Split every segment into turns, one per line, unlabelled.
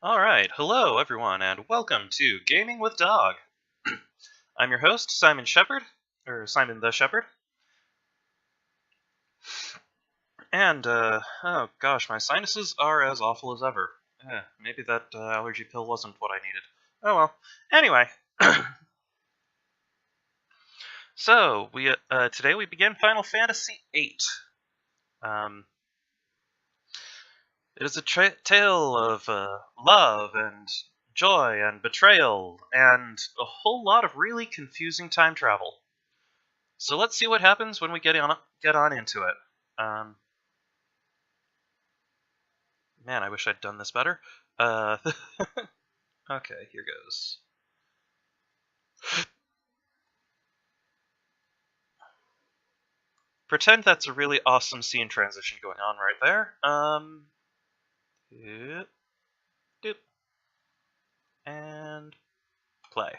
Alright, hello everyone, and welcome to Gaming with Dog. I'm your host, Simon Shepherd, or Simon the Shepherd. And, oh gosh, my sinuses are as awful as ever. Maybe that allergy pill wasn't what I needed. Oh well. Anyway. So, today we begin Final Fantasy VIII. It is a tale of love and joy and betrayal and a whole lot of really confusing time travel. So let's see what happens when we get on into it. Um, Man, I wish I'd done this better. Okay, here goes. Pretend that's a really awesome scene transition going on right there. Doop, doop, and play.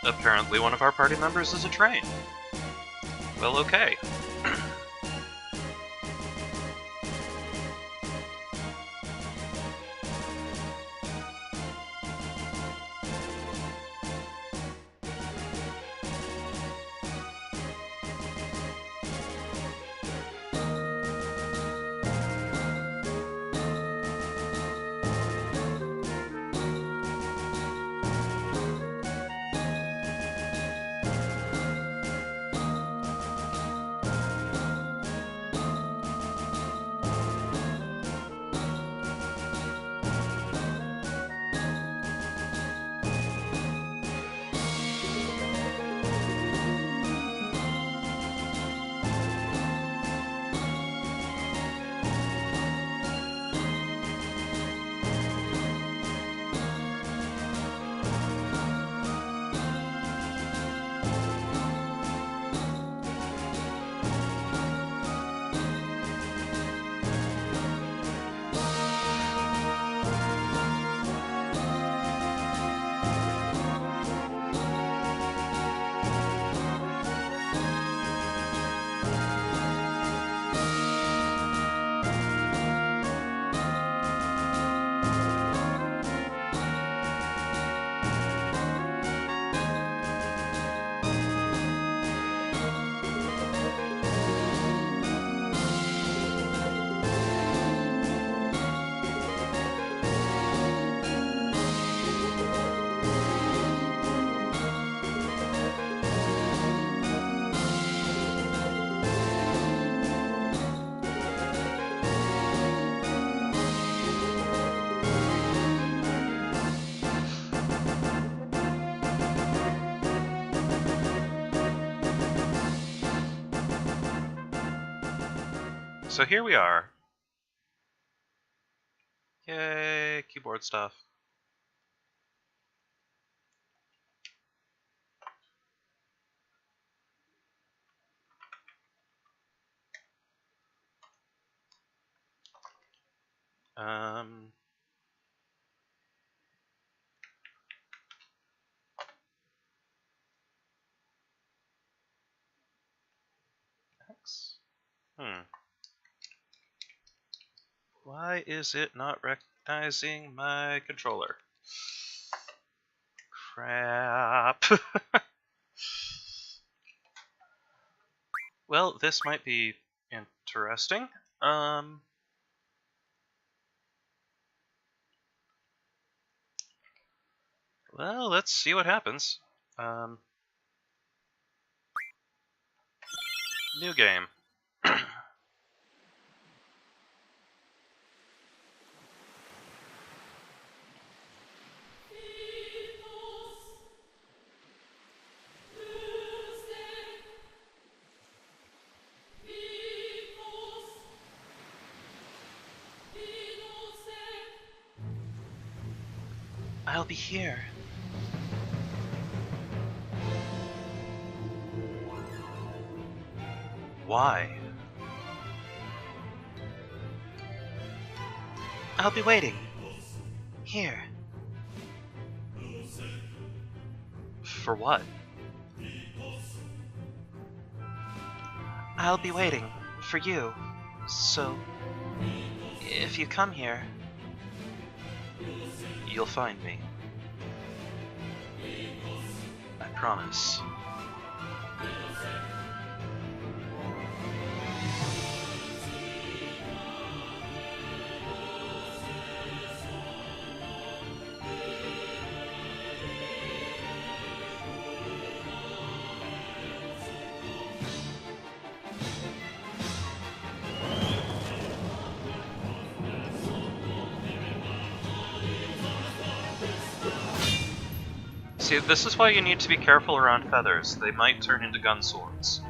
Apparently one of our party members is a train. Well, okay. So here we are. Yay, keyboard stuff. Um, X? Why is it not recognizing my controller? Crap. Well, this might be interesting. Well, let's see what happens. New game. I'll be here. Why? I'll be waiting. Here. For what? I'll be waiting for you. So, if you come here, you'll find me. I promise. See, this is why you need to be careful around feathers. They might turn into gun swords.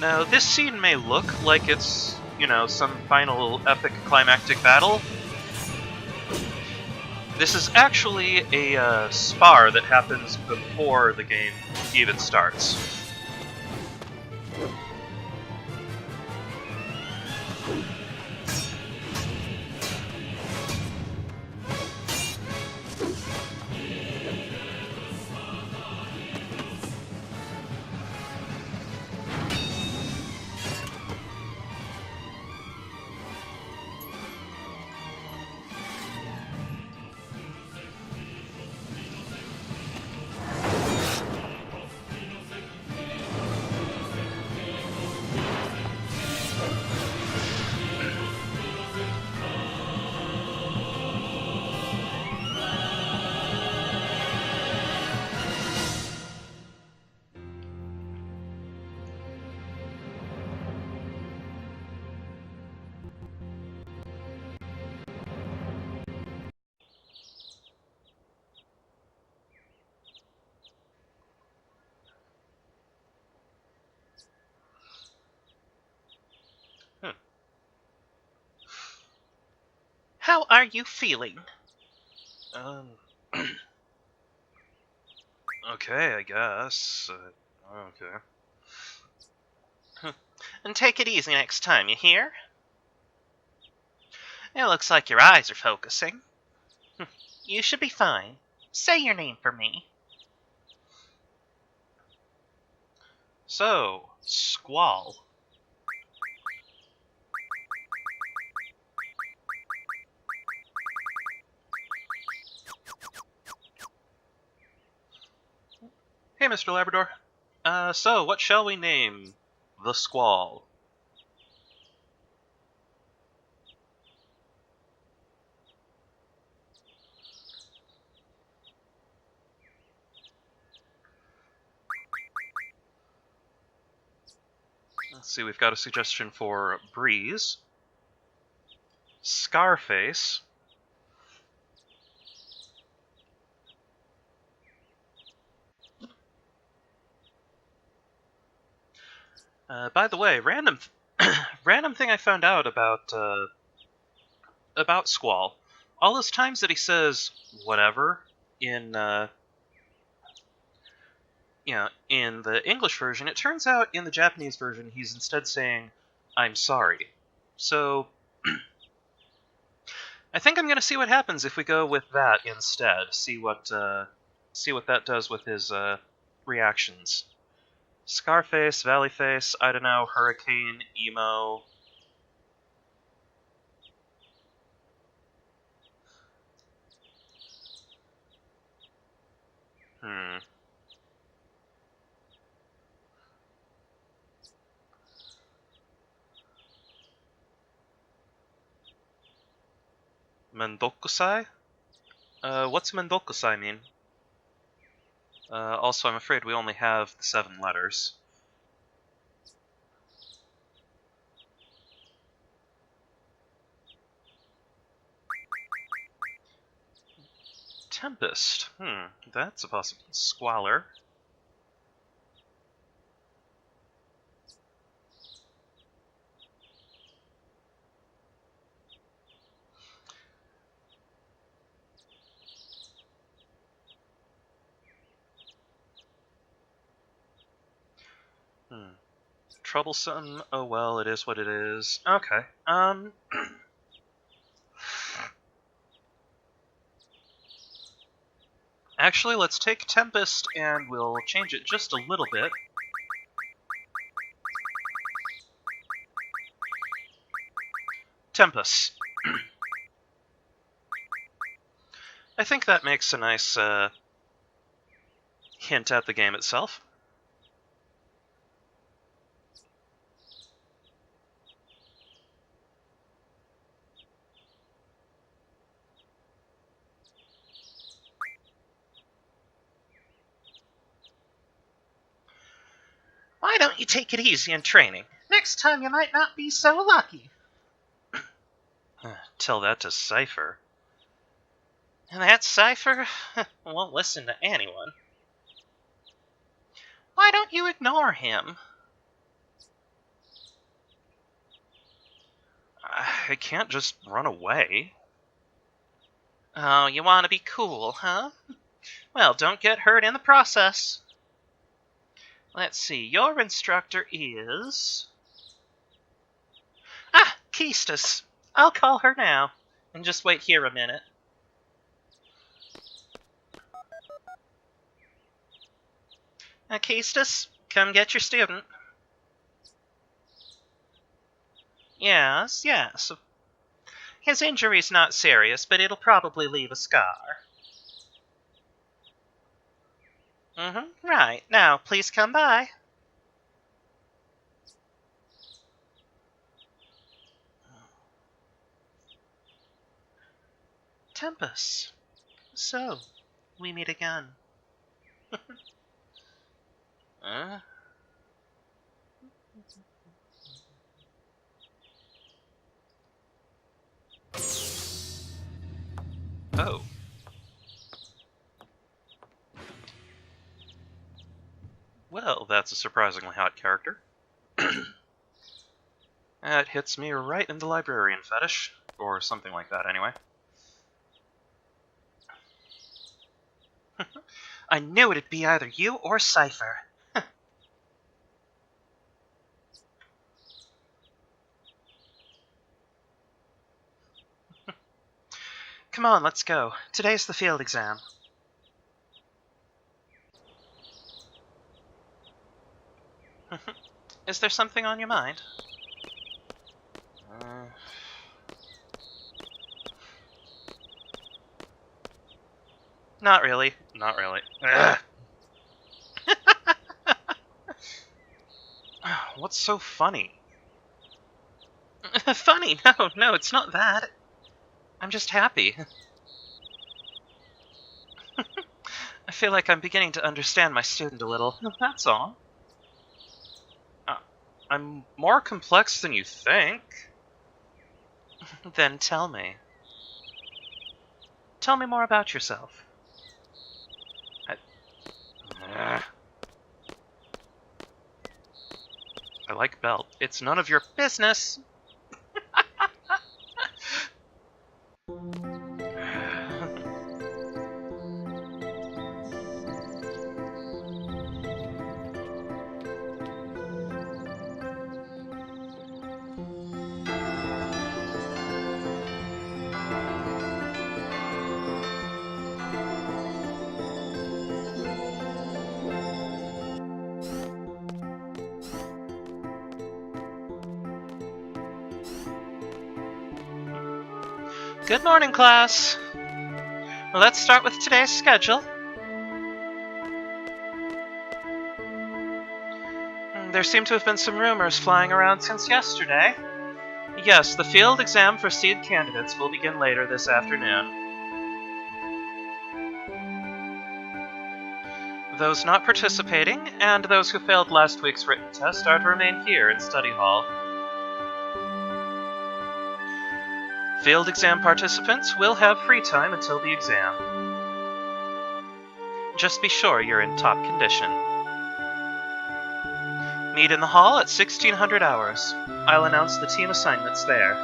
Now, this scene may look like it's, some final epic climactic battle. This is actually a spar that happens before the game even starts.
How are you feeling?
Okay, I guess. Okay.
And take it easy next time, you hear? It looks like your eyes are focusing. You should be fine. Say your name for me.
So, Squall. Hey, Mr. Labrador. So, what shall we name the Squall? Let's see, we've got a suggestion for Breeze, Scarface, by the way, random thing I found out about Squall. All those times that he says whatever in in the English version, it turns out in the Japanese version he's instead saying I'm sorry. So I think I'm gonna see what happens if we go with that instead. See what that does with his reactions. Scarface, Valleyface, I don't know, Hurricane, Emo. Mendokusai? What's Mendokusai mean? Also, I'm afraid we only have the 7 letters. Tempest. That's a possible. Squalor. Troublesome. Oh well, it is what it is. Okay. Actually, let's take Tempest and we'll change it just a little bit. Tempest. I think that makes a nice hint at the game itself.
Why don't you take it easy in training? Next time you might not be so lucky.
Tell that to Cypher.
And that Cypher won't listen to anyone. Why don't you ignore him?
I can't just run away.
Oh, you want to be cool, huh? Well, don't get hurt in the process. Let's see, your instructor is... Keistus. I'll call her now. And just wait here a minute. Keistus, come get your student. Yes. His injury's not serious, but it'll probably leave a scar. Right. Now, please come by. Tempest. So, we meet again.
Oh. Well, that's a surprisingly hot character. That hits me right in the librarian fetish. Or something like that, anyway.
I knew it'd be either you or Cypher. Come on, let's go. Today's the field exam. Is there something on your mind? Not really.
Not really. What's so funny?
Funny? No, it's not that. I'm just happy. I feel like I'm beginning to understand my student a little. That's all.
I'm more complex than you think.
Then tell me. Tell me more about yourself.
I like Belt. It's none of your
Business. Good morning, class. Let's start with today's schedule. There seem to have been some rumors flying around since yesterday. Yes, the field exam for seed candidates will begin later this afternoon. Those not participating, and those who failed last week's written test are to remain here in study hall. Field exam participants will have free time until the exam. Just be sure you're in top condition. Meet in the hall at 1600 hours. I'll announce the team assignments there.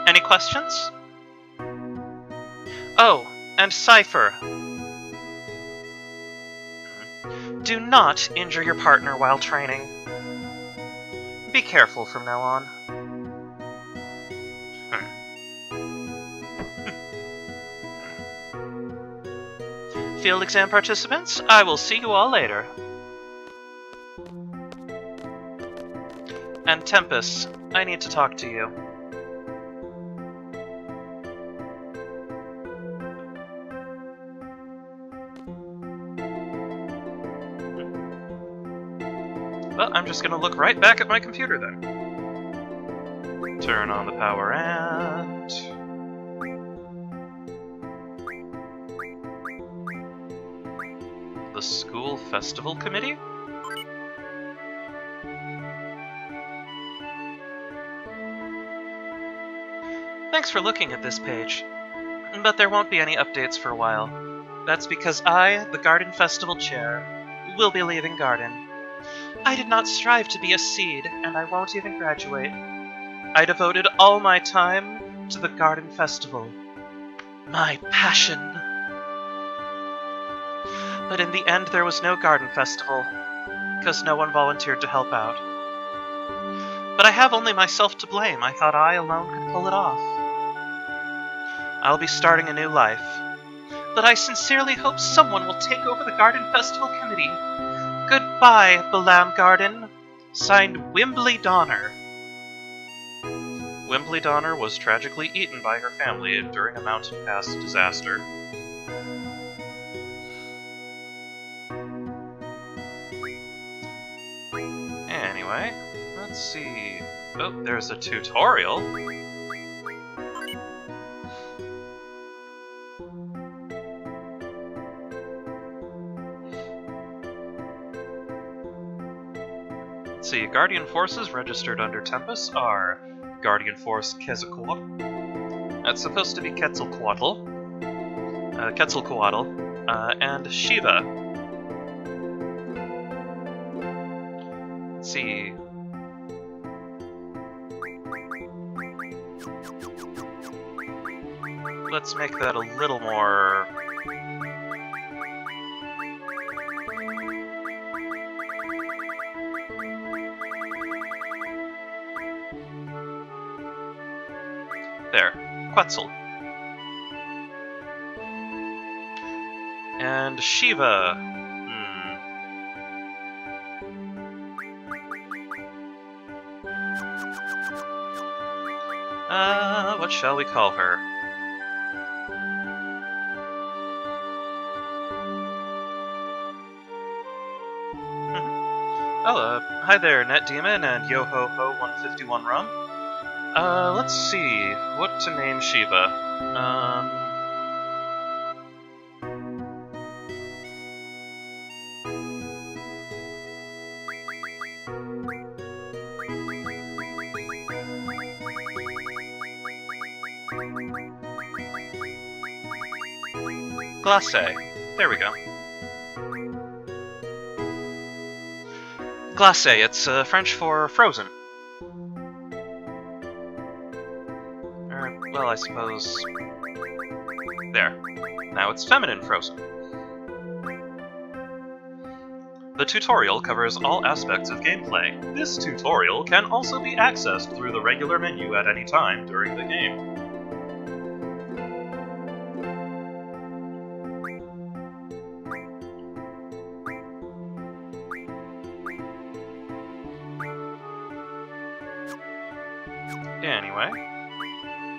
Any questions? Oh, and Cypher. Do not injure your partner while training. Be careful from now on. Field exam participants, I will see you all later. And Tempest, I need to talk to you. Well, I'm just gonna look right back at my computer then. Turn on the power and... The School Festival Committee? Thanks for looking at this page, but there won't be any updates for a while. That's because I, the Garden Festival Chair, will be leaving Garden. I did not strive to be a seed, and I won't even graduate. I devoted all my time to the Garden Festival. My passion. But in the end, there was no Garden Festival, because no one volunteered to help out. But I have only myself to blame. I thought I alone could pull it off. I'll be starting a new life. But I sincerely hope someone will take over the Garden Festival Committee. Goodbye, Balam Garden. Signed, Wimbley Donner.
Wimbley Donner was tragically eaten by her family during a mountain pass disaster. Anyway, let's see... Oh, there's a tutorial. Let's see, Guardian Forces registered under Tempest are Guardian Force Quetzalcoatl. That's supposed to be Quetzalcoatl. And Shiva. Let's see. Let's make that a little more... There. Quetzal. And Shiva. What shall we call her? Hi there, Net Demon and Yo Ho Ho 151 Rum. Let's see, what to name Shiva. Glacé. There we go. Glacé, it's French for frozen. Well, I suppose... There. Now it's feminine frozen. The tutorial covers all aspects of gameplay. This tutorial can also be accessed through the regular menu at any time during the game. Anyway,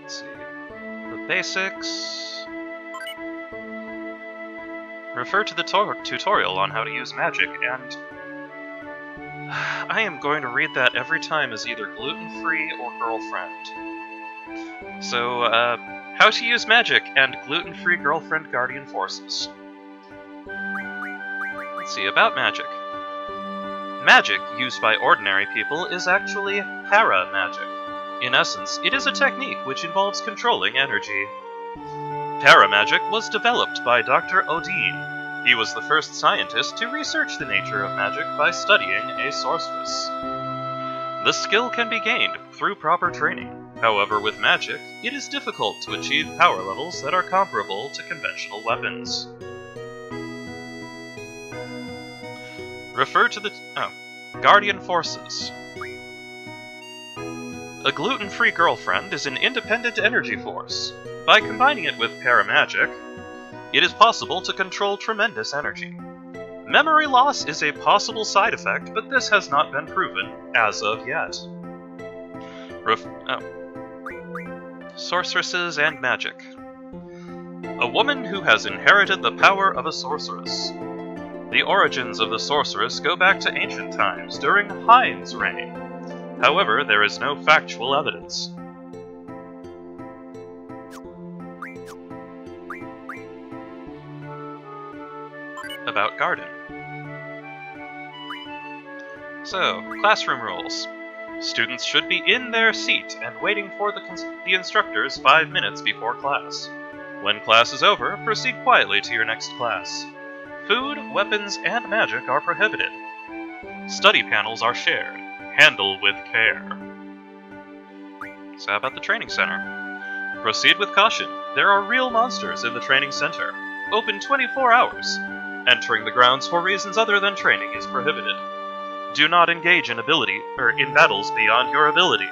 let's see. The basics... Refer to the tutorial on how to use magic, and... I am going to read that every time as either gluten-free or girlfriend. So, how to use magic and gluten-free girlfriend guardian forces. Let's see, about magic. Magic used by ordinary people is actually para-magic. In essence, it is a technique which involves controlling energy. Paramagic was developed by Dr. Odin. He was the first scientist to research the nature of magic by studying a sorceress. The skill can be gained through proper training. However, with magic, it is difficult to achieve power levels that are comparable to conventional weapons. Refer to the... Guardian Forces. A gluten-free girlfriend is an independent energy force. By combining it with paramagic, it is possible to control tremendous energy. Memory loss is a possible side effect, but this has not been proven as of yet. Sorceresses and magic. A woman who has inherited the power of a sorceress. The origins of the sorceress go back to ancient times, during Hein's reign. However, there is no factual evidence. About Garden. So, classroom rules. Students should be in their seat and waiting for the instructors 5 minutes before class. When class is over, proceed quietly to your next class. Food, weapons, and magic are prohibited. Study panels are shared. Handle with care. So how about the training center? Proceed with caution. There are real monsters in the training center. Open 24 hours. Entering the grounds for reasons other than training is prohibited. Do not engage in battles beyond your ability.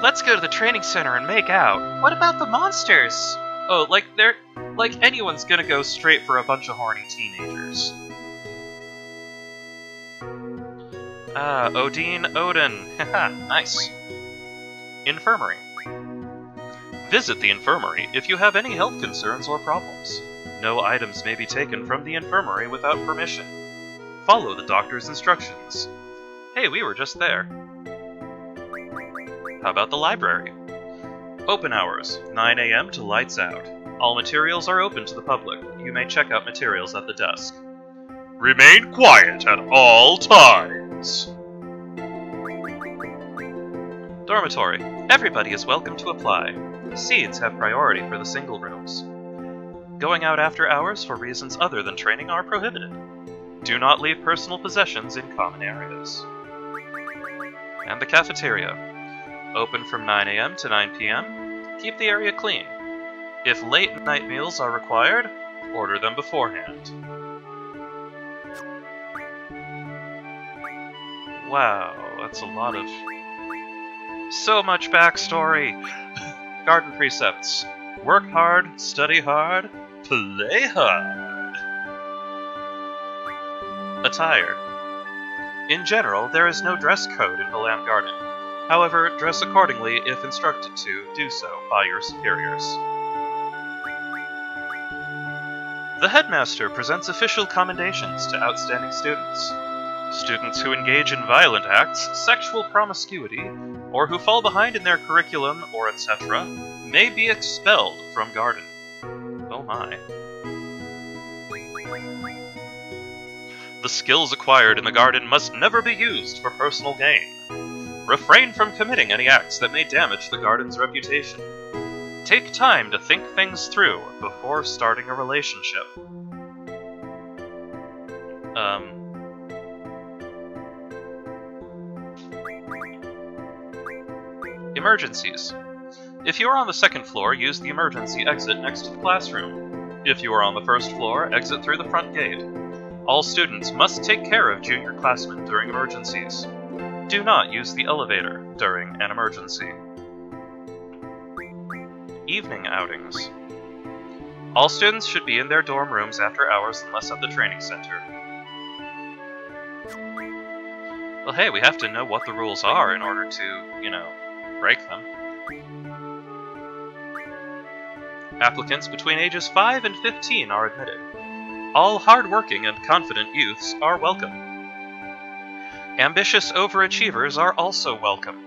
Let's go to the training center and make out. What about the monsters? Oh, like anyone's gonna go straight for a bunch of horny teenagers. Odin. Haha, nice. Infirmary. Visit the infirmary if you have any health concerns or problems. No items may be taken from the infirmary without permission. Follow the doctor's instructions. Hey, we were just there. How about the library? Open hours, 9 a.m. to lights out. All materials are open to the public. You may check out materials at the desk. Remain quiet at all times. Dormitory. Everybody is welcome to apply. Seeds have priority for the single rooms. Going out after hours for reasons other than training are prohibited. Do not leave personal possessions in common areas. And the cafeteria. Open from 9 a.m. to 9 p.m. Keep the area clean. If late night meals are required, order them beforehand. Wow, that's a lot of... So much backstory! Garden precepts. Work hard, study hard, play hard. Attire. In general, there is no dress code in Valam Garden. However, dress accordingly if instructed to do so by your superiors. The headmaster presents official commendations to outstanding students. Students who engage in violent acts, sexual promiscuity, or who fall behind in their curriculum or etc. may be expelled from Garden. Oh my. The skills acquired in the Garden must never be used for personal gain. refrain from committing any acts that may damage the garden's reputation. Take time to think things through before starting a relationship. Emergencies. If you are on the second floor, use the emergency exit next to the classroom. If you are on the first floor, exit through the front gate. All students must take care of junior classmen during emergencies. Do not use the elevator during an emergency. Evening outings. All students should be in their dorm rooms after hours unless at the training center. Well, hey, we have to know what the rules are in order to, break them. Applicants between ages 5 and 15 are admitted. All hard-working and confident youths are welcome. Ambitious overachievers are also welcome.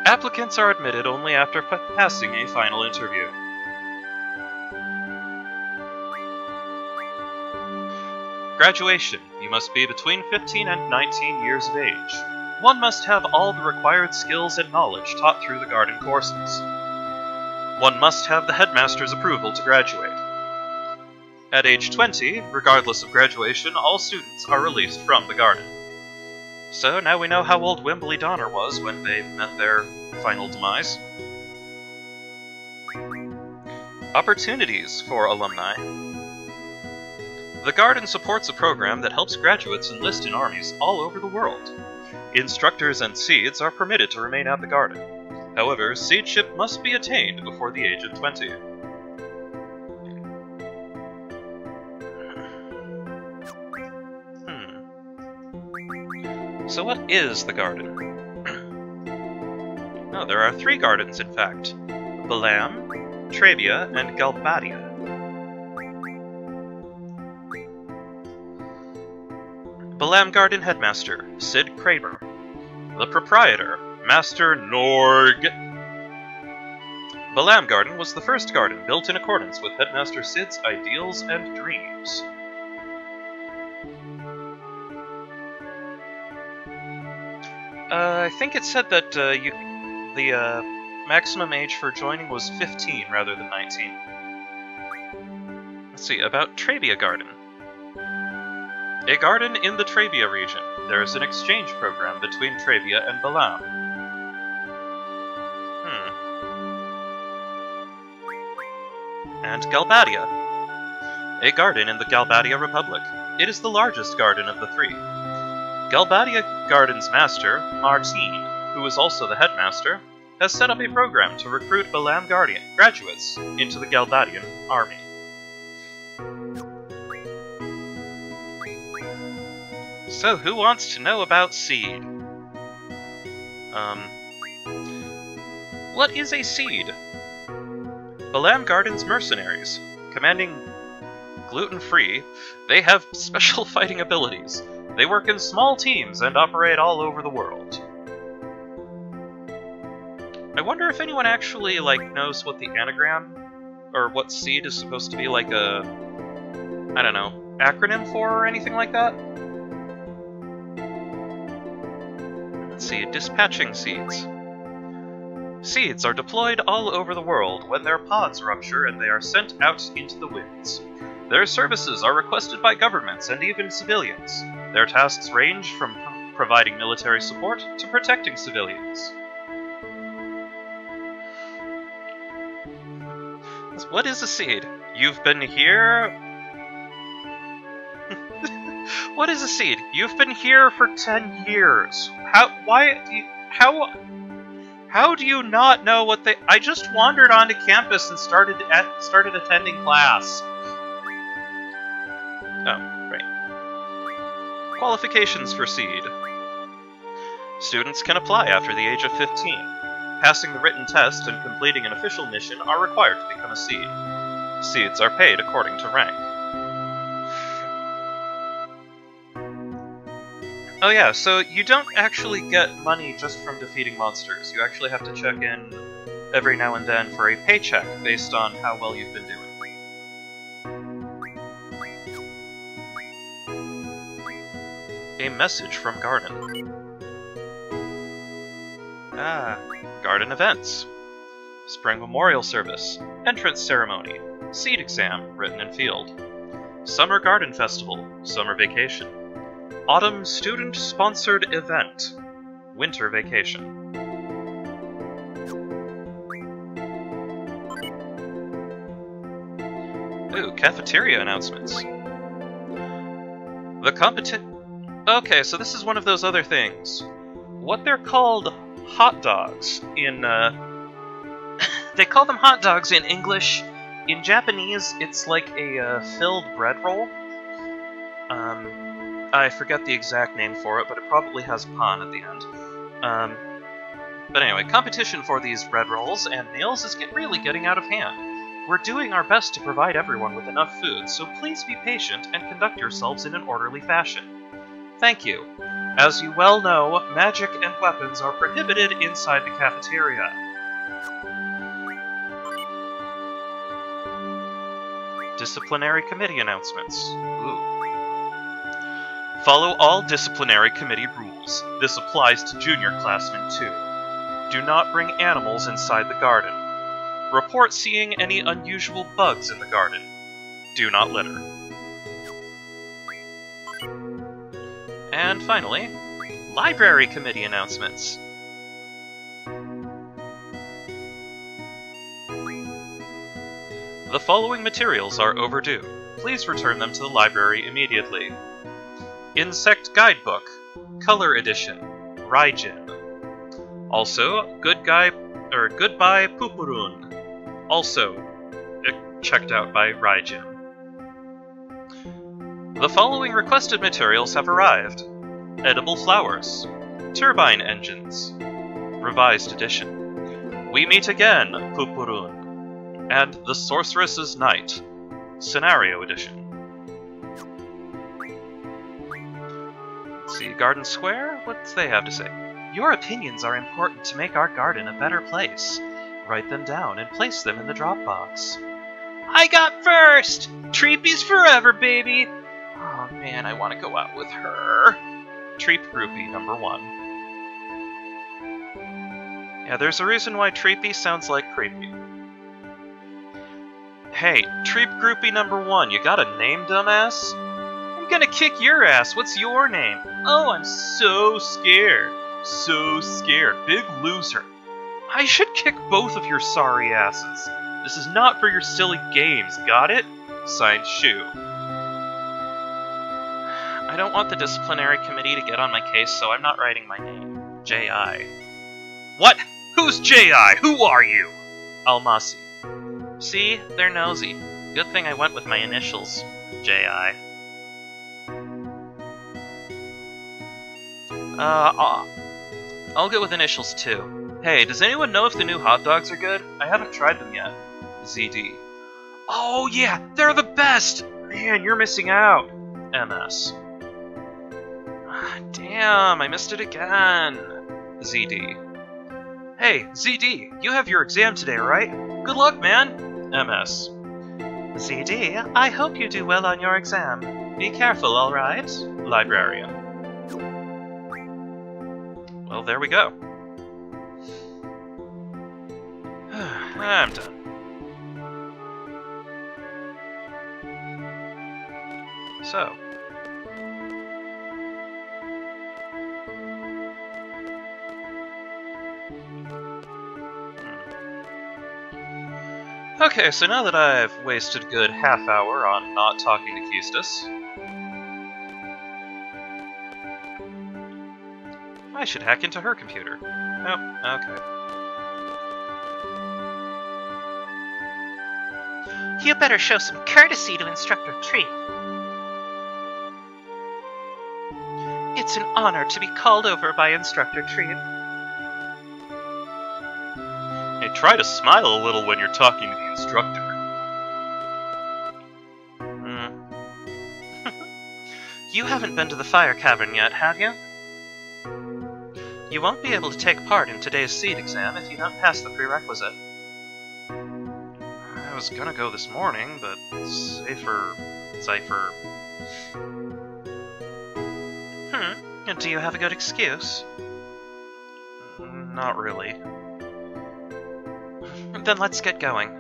Applicants are admitted only after passing a final interview. Graduation. You must be between 15 and 19 years of age. One must have all the required skills and knowledge taught through the garden courses. One must have the headmaster's approval to graduate. At age 20, regardless of graduation, all students are released from the garden. So now we know how old Wimbledon Donner was when they met their final demise. Opportunities for alumni. The Garden supports a program that helps graduates enlist in armies all over the world. Instructors and seeds are permitted to remain at the Garden. However, seedship must be attained before the age of 20. So what is the Garden? Oh, there are 3 gardens, in fact. Balam, Trabia, and Galbadia. Balam Garden Headmaster, Sid Kramer. The Proprietor, Master Norg. Balam Garden was the first garden built in accordance with Headmaster Sid's ideals and dreams. I think it said that the maximum age for joining was 15 rather than 19. Let's see, about Trabia Garden. A garden in the Trabia region. There is an exchange program between Trabia and Balam. And Galbadia. A garden in the Galbadia Republic. It is the largest garden of the 3. Galbadia Garden's master, Martine, who is also the headmaster, has set up a program to recruit Balam Guardian graduates into the Galbadian army. So, who wants to know about seed? What is a seed? Balam Garden's mercenaries, commanding gluten-free, they have special fighting abilities. They work in small teams and operate all over the world. I wonder if anyone actually, knows what the anagram, or what seed is supposed to be I don't know, acronym for or anything like that? Let's see, dispatching seeds. Seeds are deployed all over the world when their pods rupture and they are sent out into the winds. Their services are requested by governments and even civilians. Their tasks range from providing military support to protecting civilians. What is a seed? You've been here... What is a seed? You've been here for 10 years. How do you not know what they... I just wandered onto campus and started attending class. Oh, right. Qualifications for seed. Students can apply after the age of 15. Passing the written test and completing an official mission are required to become a seed. Seeds are paid according to rank. Oh yeah, so you don't actually get money just from defeating monsters. You actually have to check in every now and then for a paycheck based on how well you've been doing. A message from Garden. Garden events. Spring Memorial Service. Entrance Ceremony. Seed Exam, written in field. Summer Garden Festival. Summer Vacation. Autumn Student-Sponsored Event. Winter Vacation. Ooh, cafeteria announcements. The Okay, so this is one of those other things. What they're called hot dogs in,
They call them hot dogs in English. In Japanese, it's like a filled bread roll. I forget the exact name for it, but it probably has a pun at the end. But anyway, competition for these bread rolls and meals is really getting out of hand. We're doing our best to provide everyone with enough food, so please be patient and conduct yourselves in an orderly fashion. Thank you. As you well know, magic and weapons are prohibited inside the cafeteria. Disciplinary committee announcements. Ooh. Follow all disciplinary committee rules. This applies to junior classmen too. Do not bring animals inside the garden. Report seeing any unusual bugs in the garden. Do not litter. And finally, library committee announcements. The following materials are overdue. Please return them to the library immediately. Insect Guidebook, Color Edition, Raijin. Also, Goodbye Pupurun, also checked out by Raijin. The following requested materials have arrived. Edible Flowers, Turbine Engines, Revised Edition. We Meet Again, Pupurun, and The Sorceress's Night, Scenario Edition. Let's see, Garden Square? What do they have to say? Your opinions are important to make our garden a better place. Write them down and place them in the Dropbox. I got first! Treepy's forever, baby! Oh man, I want to go out with her. Treep Groupie number 1. Yeah, there's a reason why Treepy sounds like creepy. Hey, Treep Groupie number 1, you got a name, dumbass? I'm gonna kick your ass. What's your name? Oh, I'm so scared. So scared. Big loser. I should kick both of your sorry asses. This is not for your silly games, got it? Signed, Shu. I don't want the disciplinary committee to get on my case, so I'm not writing my name. J.I. What? Who's J.I.? Who are you? Almasi. See? They're nosy. Good thing I went with my initials. J.I. I'll go with initials too. Hey, does anyone know if the new hot dogs are good? I haven't tried them yet. ZD. Oh yeah, they're the best! Man, you're missing out. MS. Damn, I missed it again. ZD. Hey, ZD, you have your exam today, right? Good luck, man. MS. ZD, I hope you do well on your exam. Be careful, alright? Librarian. Well, there we go. I'm done. So. Okay, so now that I've wasted a good half hour on not talking to Keistus, I should hack into her computer. Oh, okay. You better show some courtesy to Instructor Treep. It's an honor to be called over by Instructor Treep. Hey, try to smile a little when you're talking to the instructor. You haven't been to the fire cavern yet, have you? You won't be able to take part in today's seed exam if you don't pass the prerequisite. I was gonna go this morning, but Cypher... And do you have a good excuse?
Not really.
Then let's get going.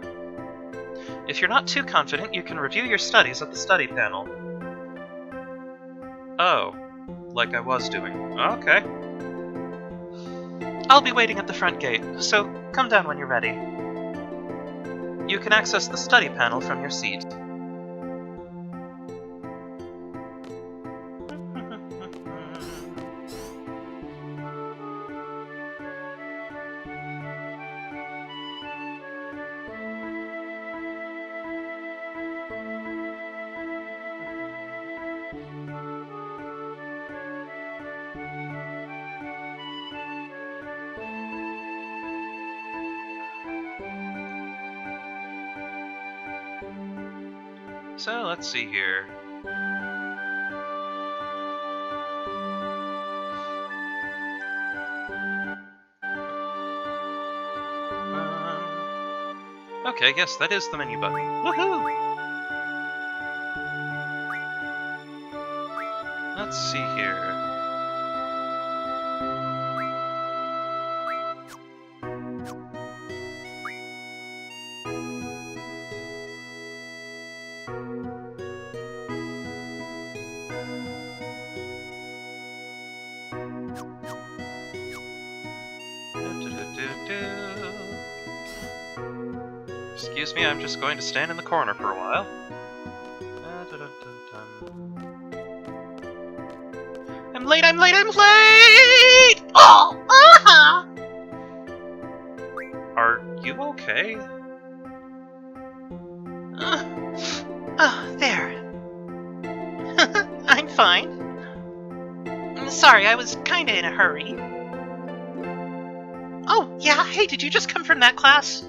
If you're not too confident, you can review your studies at the study panel.
Oh, like I was doing. Okay.
I'll be waiting at the front gate, so come down when you're ready. You can access the study panel from your seat.
So, let's see here. Okay, yes, that is the menu button. Woohoo! Let's see here. Excuse me, I'm just going to stand in the corner for a while.
I'm late, I'm late, I'm late! Oh!
Are you okay?
There. I'm fine. Sorry, I was kinda in a hurry. Oh, yeah, hey, did you just come from that class?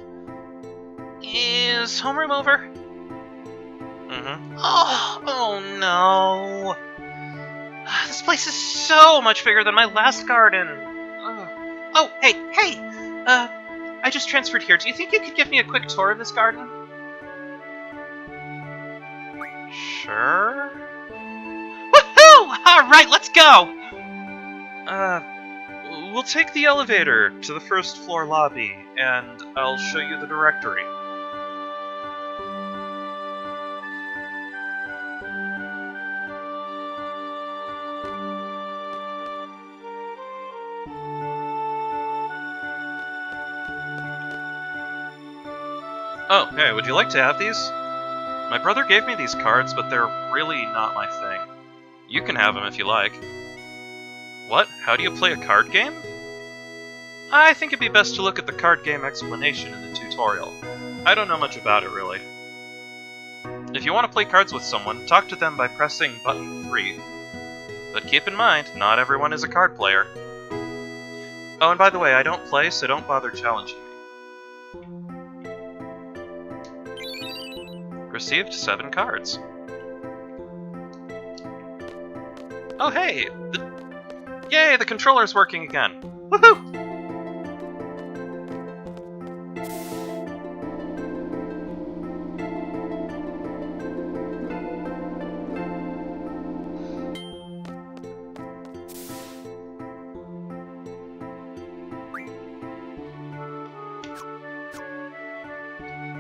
Is homeroom over?
Mm-hmm.
Oh no. This place is so much bigger than my last garden. Oh, hey! I just transferred here. Do you think you could give me a quick tour of this garden?
Sure.
Woohoo! Alright, let's go!
We'll take the elevator to the first floor lobby, and I'll show you the directory. Oh, hey, would you like to have these? My brother gave me these cards, but they're really not my thing. You can have them if you like. What? How do you play a card game? I think it'd be best to look at the card game explanation in the tutorial. I don't know much about it, really. If you want to play cards with someone, talk to them by pressing button 3. But keep in mind, not everyone is a card player. Oh, and by the way, I don't play, so don't bother challenging me. Received 7 cards. Oh hey! Yay, the controller's working again! Woohoo!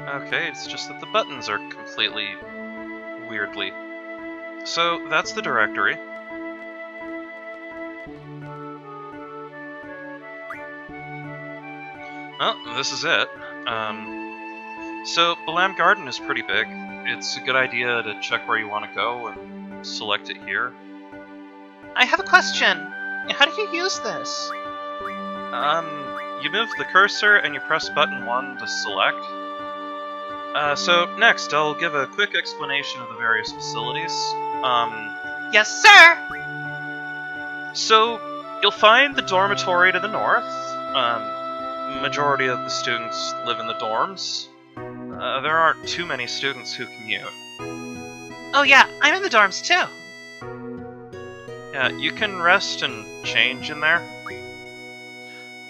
Okay, it's just that the buttons are completely weirdly. So, that's the directory. Well, this is it. So, Balamb Garden is pretty big. It's a good idea to check where you want to go and select it here.
I have a question. How do you use this?
You move the cursor and you press button 1 to select. So next, I'll give a quick explanation of the various facilities.
Yes, sir!
So, you'll find the dormitory to the north. Majority of the students live in the dorms. There aren't too many students who commute.
Oh yeah, I'm in the dorms too.
Yeah, you can rest and change in there.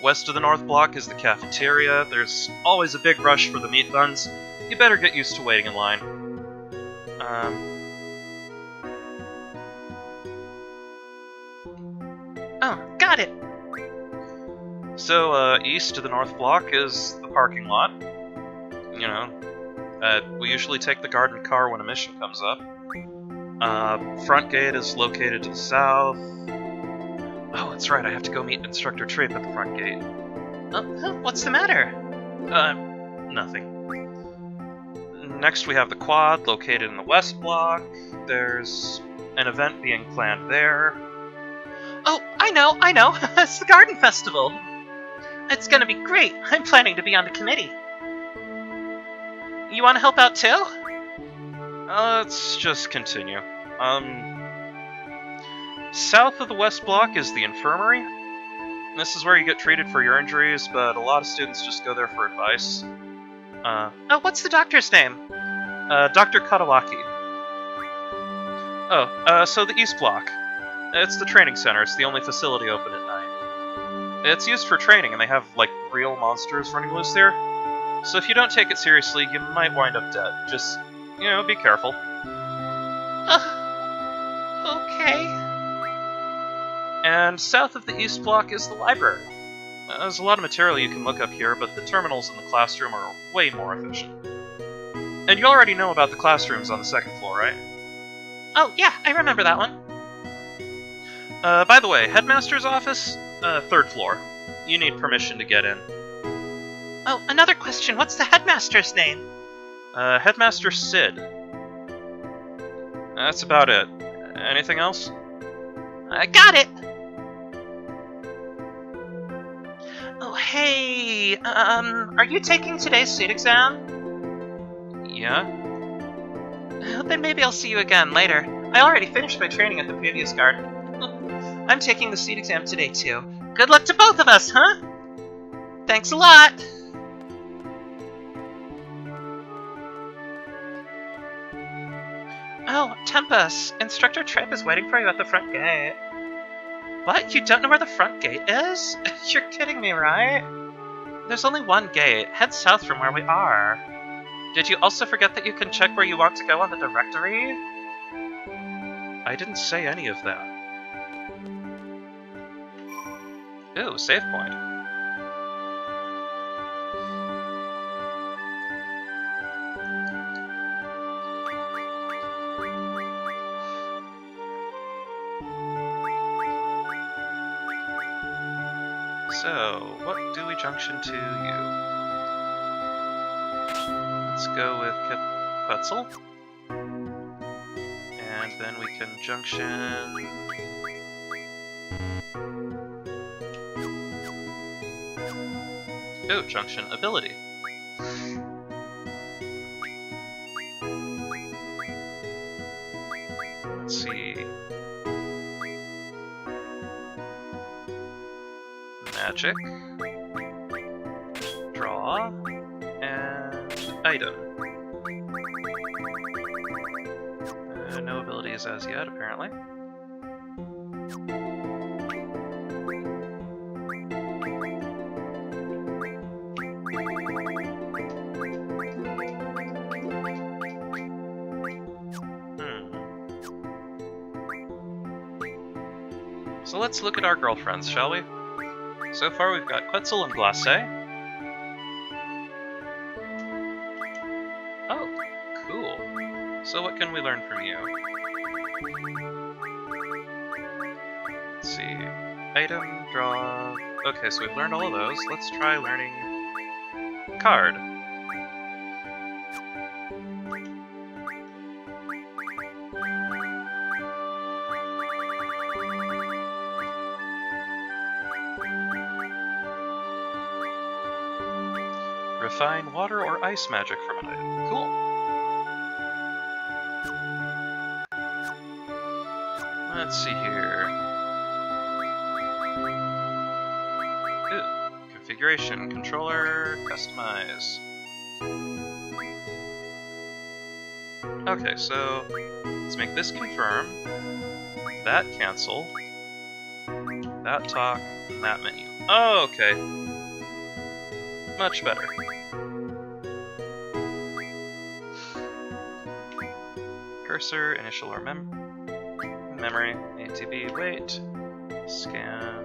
West of the north block is the cafeteria. There's always a big rush for the meat buns. You better get used to waiting in line.
Oh, got it.
So, east of the north block is the parking lot. You know, we usually take the garden car when a mission comes up. Front gate is located to the south. Oh, that's right, I have to go meet Instructor Tripp at the front gate.
What's the matter?
Nothing. Next we have the quad, located in the west block. There's an event being planned there.
Oh, I know! It's the Garden Festival! It's gonna be great! I'm planning to be on the committee. You wanna help out too?
Let's just continue. South of the west block is the infirmary. This is where you get treated for your injuries, but a lot of students just go there for advice.
What's the doctor's name?
Dr. Katawaki. So the east block. It's the training center. It's the only facility open at night. It's used for training, and they have, like, real monsters running loose there. So if you don't take it seriously, you might wind up dead. Just, be careful.
Okay.
And south of the east block is the library. There's a lot of material you can look up here, but the terminals in the classroom are way more efficient. And you already know about the classrooms on the second floor, right?
Oh, yeah, I remember that one.
By the way, headmaster's office, third floor. You need permission to get in.
Oh, another question. What's the headmaster's name?
Headmaster Sid. That's about it. Anything else?
I got it! Oh, hey, are you taking today's seat exam?
Yeah?
Then maybe I'll see you again later. I already finished my training at the previous garden. I'm taking the seat exam today, too. Good luck to both of us, huh? Thanks a lot! Oh, Tempest, Instructor Tripp is waiting for you at the front gate. What? You don't know where the front gate is? You're kidding me, right? There's only one gate. Head south from where we are. Did you also forget that you can check where you want to go on the directory?
I didn't say any of that. Ooh, save point. So, what do we junction to you? Let's go with Quetzal. And then we can junction... Oh, junction ability. Let's see... Magic, draw, and item. No abilities as yet, apparently. So let's look at our girlfriends, shall we? So far we've got Quetzal and Glacé. Oh, cool. So what can we learn from you? Let's see. Item, draw... Okay, so we've learned all of those. Let's try learning... Card. Refine water or ice magic from an item. Cool. Let's see here. Ooh, configuration, controller, customize. Okay, so let's make this confirm, that cancel, that talk, and that menu. Oh, okay. Much better. Cursor, initial or memory, ATB, wait, scan,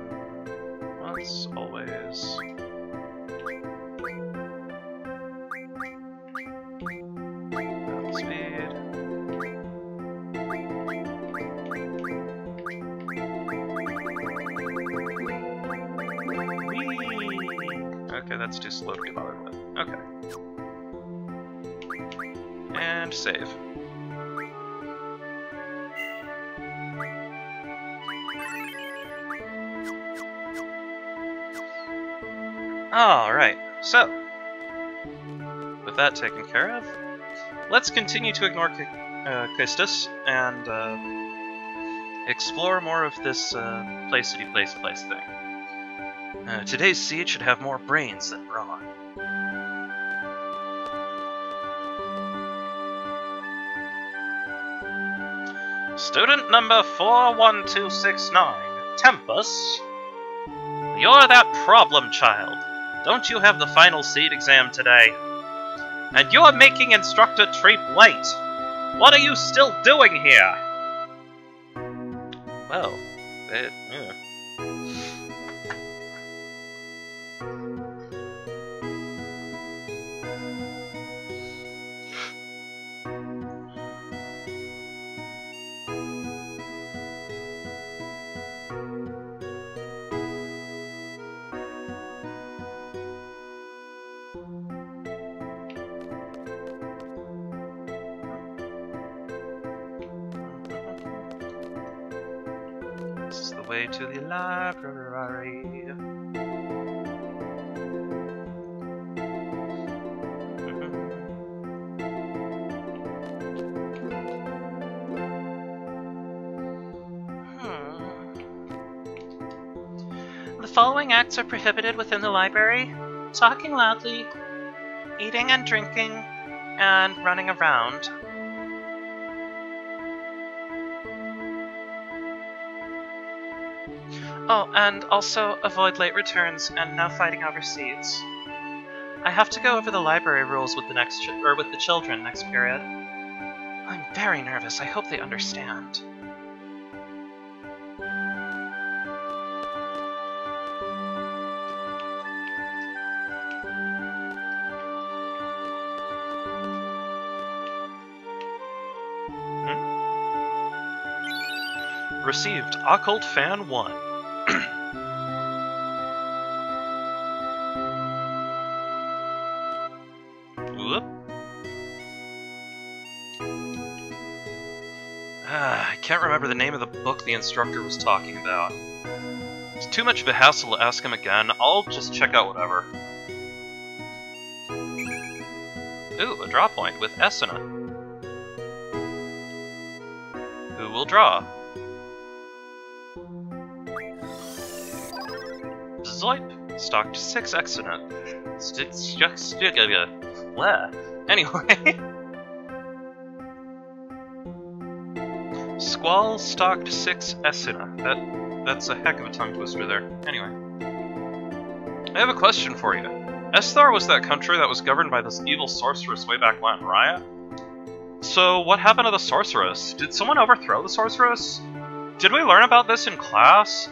Balance, always. Speed. Whee! Okay, that's too slow to be bothered with. Okay. And save. Alright, so, with that taken care of, let's continue to ignore Christus and explore more of this place thing. Today's siege should have more brains than brawn. Student number 41269, Tempus. You're that problem child. Don't you have the final seed exam today? And you're making Instructor Treep late. What are you still doing here? Well, this is the way to the library.
The following acts are prohibited within the library: talking loudly, eating and drinking, and running around. Oh, and also avoid late returns and no fighting over seats. I have to go over the library rules with the children next period. I'm very nervous. I hope they understand.
Received Occult Fan 1. Whoop. I can't remember the name of the book the instructor was talking about. It's too much of a hassle to ask him again. I'll just check out whatever. Ooh, a draw point with Esuna. Who will draw? Zoip! Stocked 6 Esuna. Blah. Anyway. Squall stocked 6 Esuna. That's a heck of a tongue twister there. Anyway. I have a question for you. Esthar was that country that was governed by this evil sorceress way back when, right? So, what happened to the sorceress? Did someone overthrow the sorceress? Did we learn about this in class?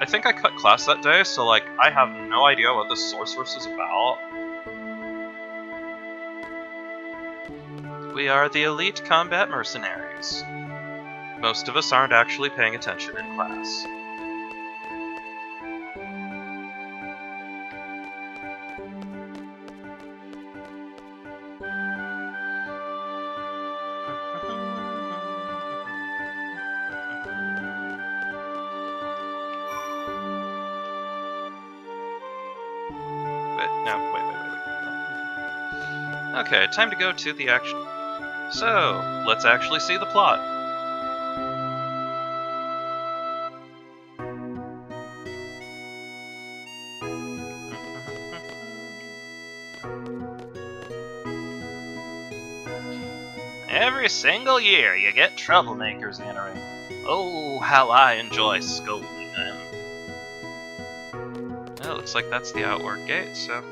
I think I cut class that day, so, like, I have no idea what this sorceress is about. We are the elite combat mercenaries. Most of us aren't actually paying attention in class. Okay, time to go to the action. So, let's actually see the plot. Every single year you get troublemakers entering. Oh, how I enjoy scolding them. Well, looks like that's the outward gate, so...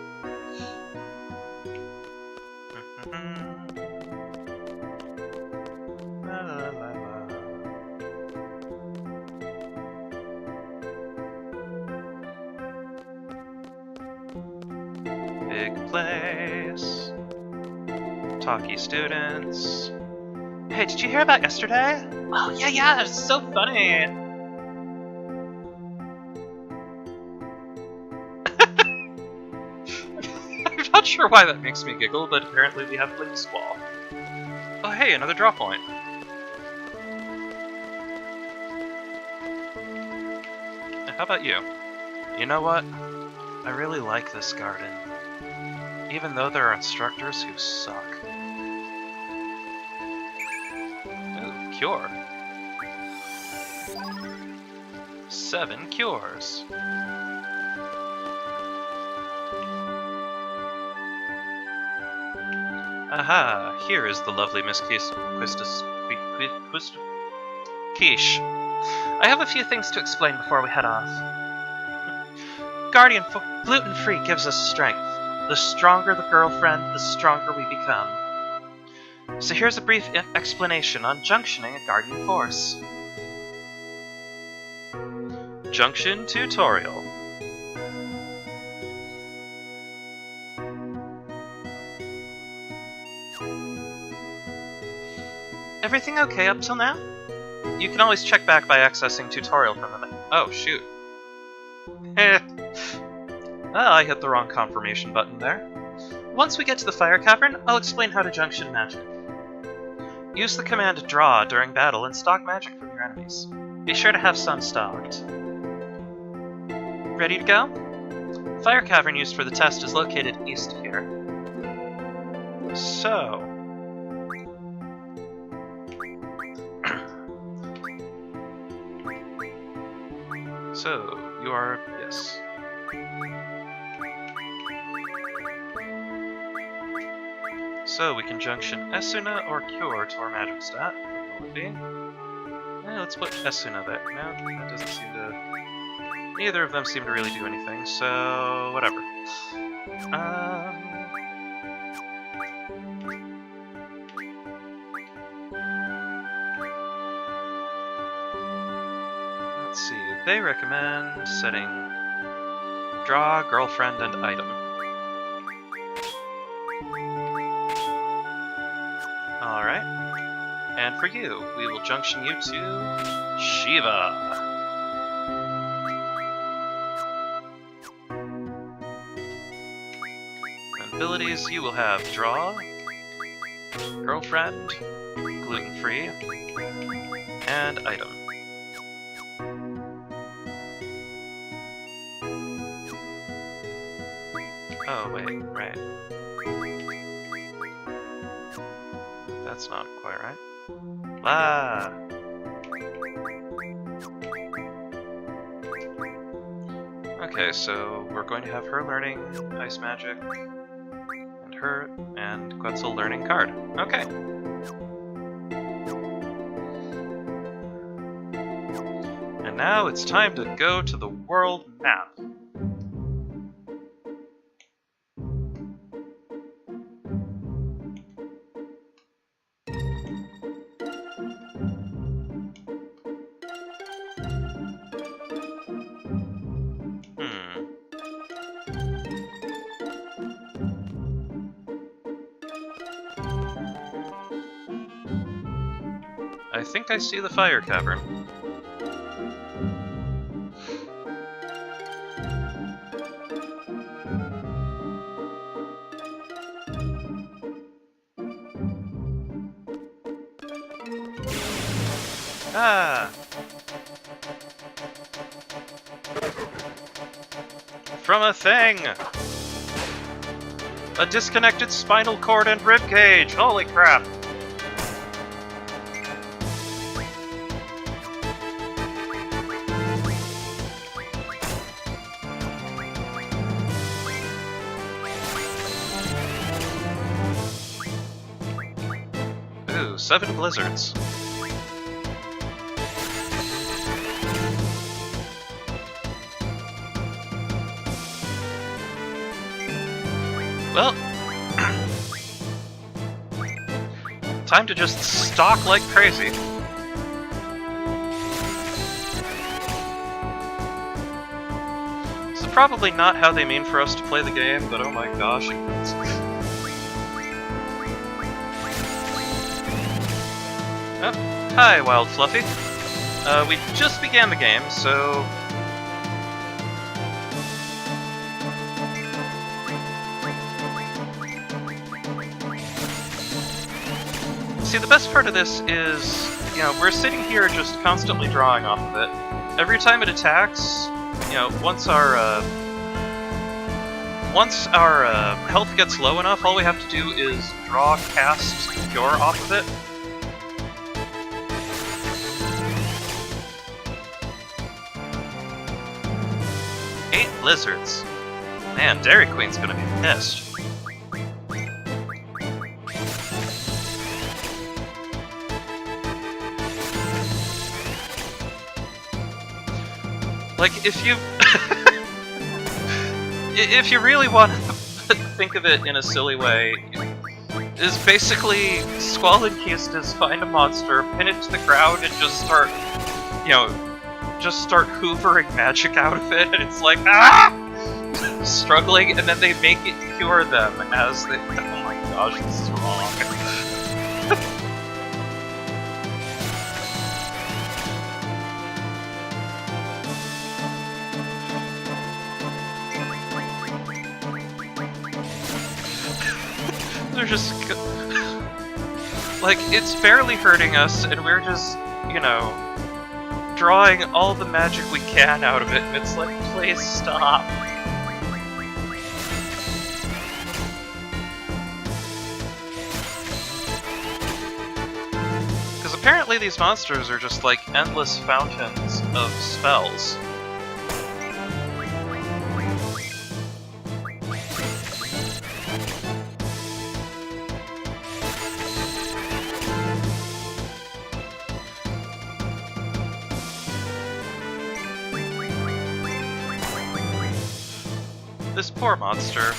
big place. Talky students. Hey, did you hear about yesterday? Oh, yeah, it's so funny. I'm not sure why that makes me giggle, but apparently we have Blink Squall. Oh, hey, another draw point. How about you? You know what? I really like this garden. Even though there are instructors who suck. Ooh, cure. 7 cures. Aha, here is the lovely Miss Quiche. I have a few things to explain before we head off. Guardian gluten-free gives us strength. The stronger the girlfriend, the stronger we become. So here's a brief explanation on junctioning a Guardian Force. Junction tutorial. Everything okay up till now? You can always check back by accessing tutorial from the oh, shoot. I hit the wrong confirmation button there. Once we get to the Fire Cavern, I'll explain how to junction magic. Use the command draw during battle and stock magic from your enemies. Be sure to have some stocked. Ready to go? Fire Cavern used for the test is located east of here. So... So, you are... yes. So, we can junction Esuna or Cure to our magic stat. What will it be? Let's put Esuna there. No, that doesn't seem to... Neither of them seem to really do anything, so... whatever. Let's see. They recommend setting draw, girlfriend, and item. Alright. And for you, we will junction you to Shiva. And abilities, you will have draw, girlfriend, gluten-free, and item. Oh, wait, right. That's not quite right. Ah! Okay, so we're going to have her learning Ice Magic, and Quetzal learning Card. Okay. And now it's time to go to the world map. I think I see the Fire Cavern. Ah! From a thing! A disconnected spinal cord and rib cage! Holy crap! Ooh, 7 blizzards. Well, time to just stalk like crazy.
probably not how they mean for us to play the game, but oh my gosh. Oh, hi, Wild Fluffy. We just began the game, so... See, the best part of this is, you know, we're sitting here just constantly drawing off of it. Every time it attacks, you know, once our health gets low enough, all we have to do is draw, cast, cure off of it. Eight lizards. Man, Dairy Queen's gonna be pissed. Like, if you... if you really want to think of it in a silly way, is basically Squall and Keystis find a monster, pin it to the ground, and just start, you know, just start hoovering magic out of it, and it's like, ah! Struggling, and then they make it cure them as they... Oh my gosh, this is wrong. They're just... like, it's barely hurting us, and we're just, you know, drawing all the magic we can out of it, and it's like, please stop. Because apparently these monsters are just like endless fountains of spells. This poor monster.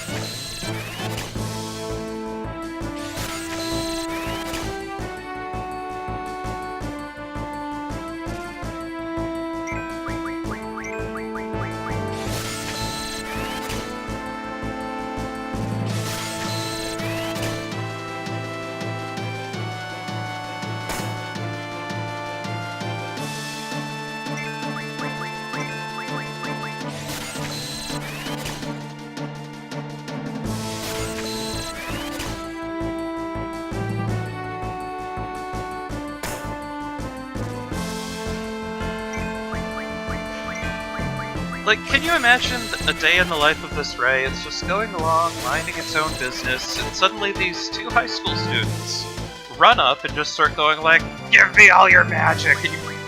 Like, can you imagine a day in the life of this Ray? It's just going along, minding its own business, and suddenly these two high school students run up and just start going like, "Give me all your magic!"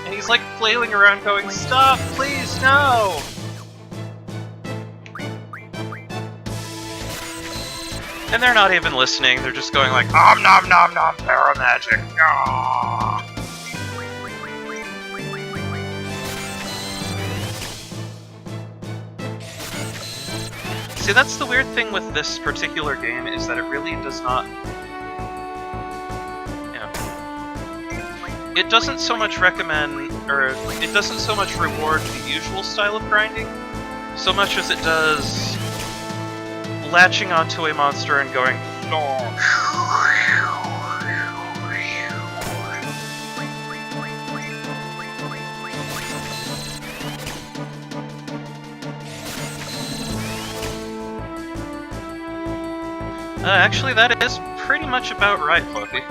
And he's like flailing around going, "Stop, please, no!" And they're not even listening, they're just going like, "Om nom nom nom, paramagic, ah!" See, that's the weird thing with this particular game, is that it really does not... It doesn't so much recommend, or it doesn't so much reward the usual style of grinding, so much as it does latching onto a monster and going, "No." Actually, that is pretty much about right, Fluffy.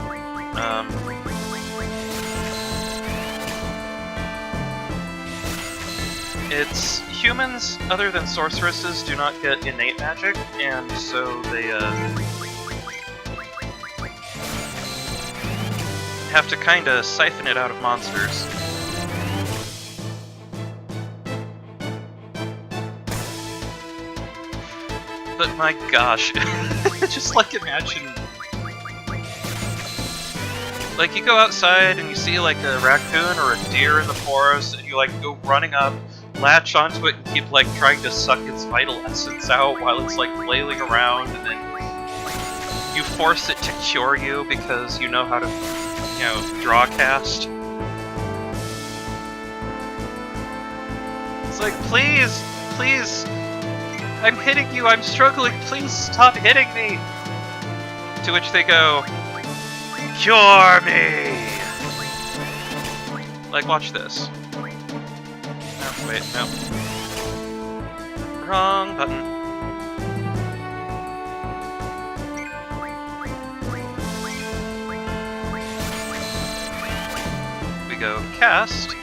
It's humans, other than sorceresses, do not get innate magic, and so they have to kinda siphon it out of monsters. But my gosh, just like imagine, like you go outside and you see like a raccoon or a deer in the forest, and you like go running up, latch onto it and keep like trying to suck its vital essence out while it's like flailing around, and then you force it to cure you because you know how to, you know, draw cast. It's like, please, please,
I'm hitting you, I'm struggling, please stop hitting me! To which they go, cure me! Like, watch this. No, wait, no. Wrong button. We go cast.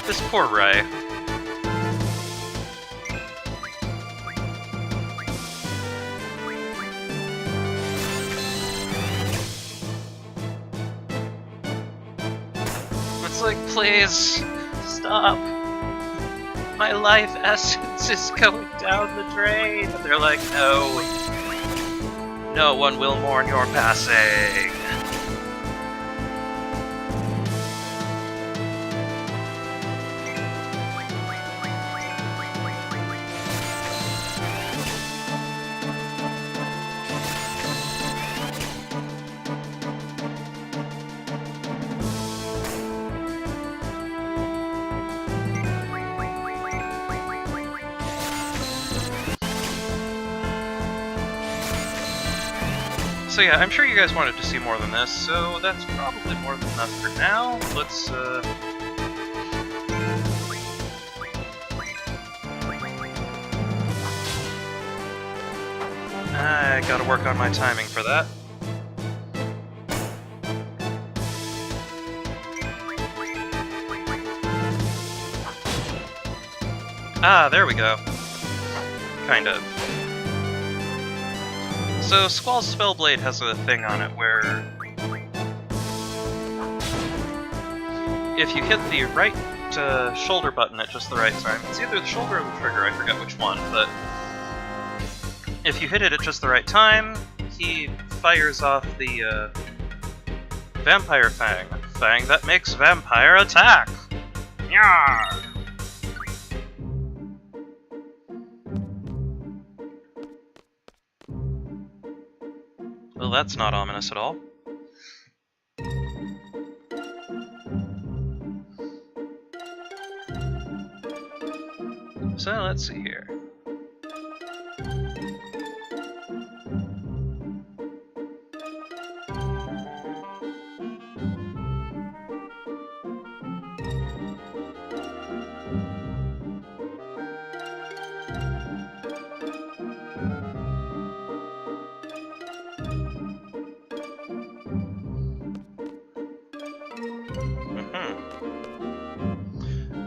This poor Ray. It's like, please, stop. My life essence is going down the drain. And they're like, no. No one will mourn your passing. So yeah, I'm sure you guys wanted to see more than this, so that's probably more than enough for now. Let's, I gotta work on my timing for that. Ah, there we go. Kind of. So, Squall's Spellblade has a thing on it where if you hit the right shoulder button at just the right time, it's either the shoulder or the trigger, I forget which one, but if you hit it at just the right time, he fires off the Vampire Fang. Fang that makes vampire attack! Nyah! Well, that's not ominous at all. So, let's see here.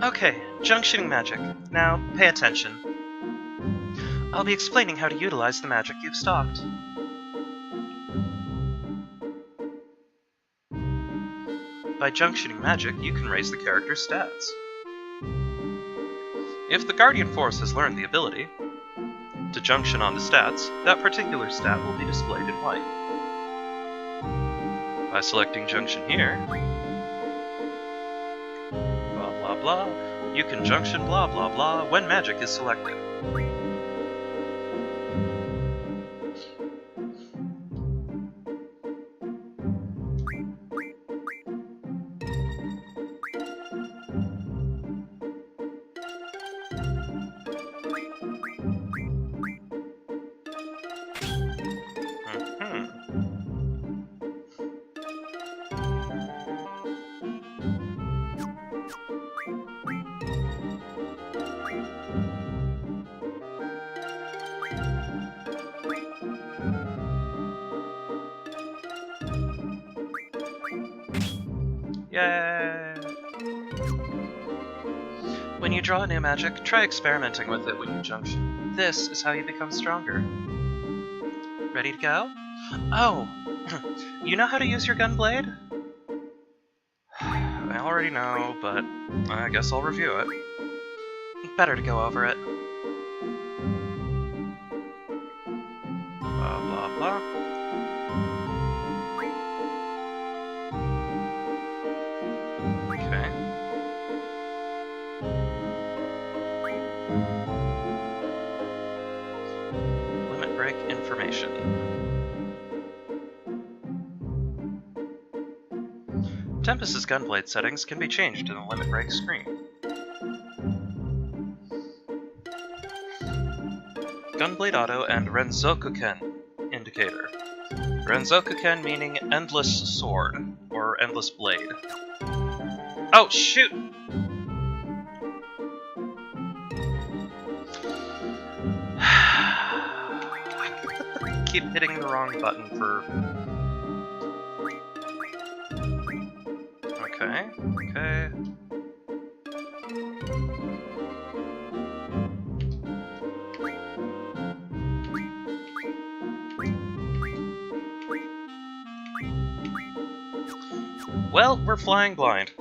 Okay, junctioning magic. Now, pay attention. I'll be explaining how to utilize the magic you've stocked. By junctioning magic, you can raise the character's stats. If the Guardian Force has learned the ability to junction on the stats, that particular stat will be displayed in white. By selecting junction here, blah, you can junction blah blah blah when magic is selected. Yay! When you draw a new magic, try experimenting with it when you junction. This is how you become stronger. Ready to go? Oh! You know how to use your gun blade? I already know, but I guess I'll review it. Better to go over it. Blah blah blah. information. Tempest's gunblade settings can be changed in the limit break screen. Gunblade Auto and Renzokuken indicator. Renzokuken meaning endless sword, or endless blade. Oh, shoot! Keep hitting the wrong button for... Okay. Well, we're flying blind.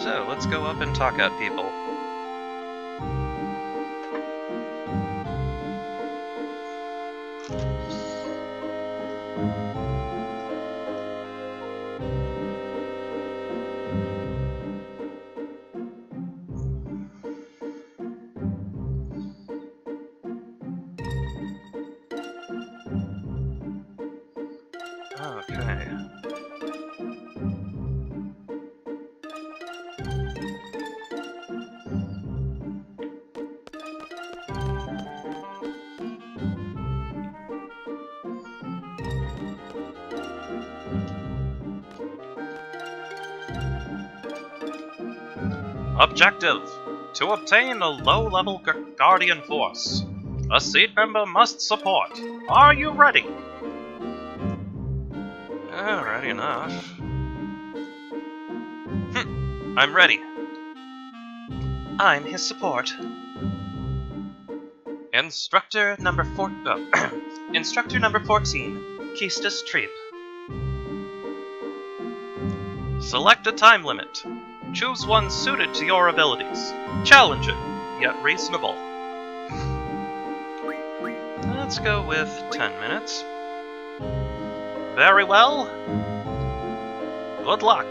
So, let's go up and talk at people. Okay. Objective: to obtain a low-level Guardian Force, a seed member must support. Are you ready? Ready enough. I'm ready. I'm his support. Instructor number 14, Keistus Treep. Select a time limit. Choose one suited to your abilities. Challenging, yet reasonable. Let's go with 10 minutes. Very well. Good luck.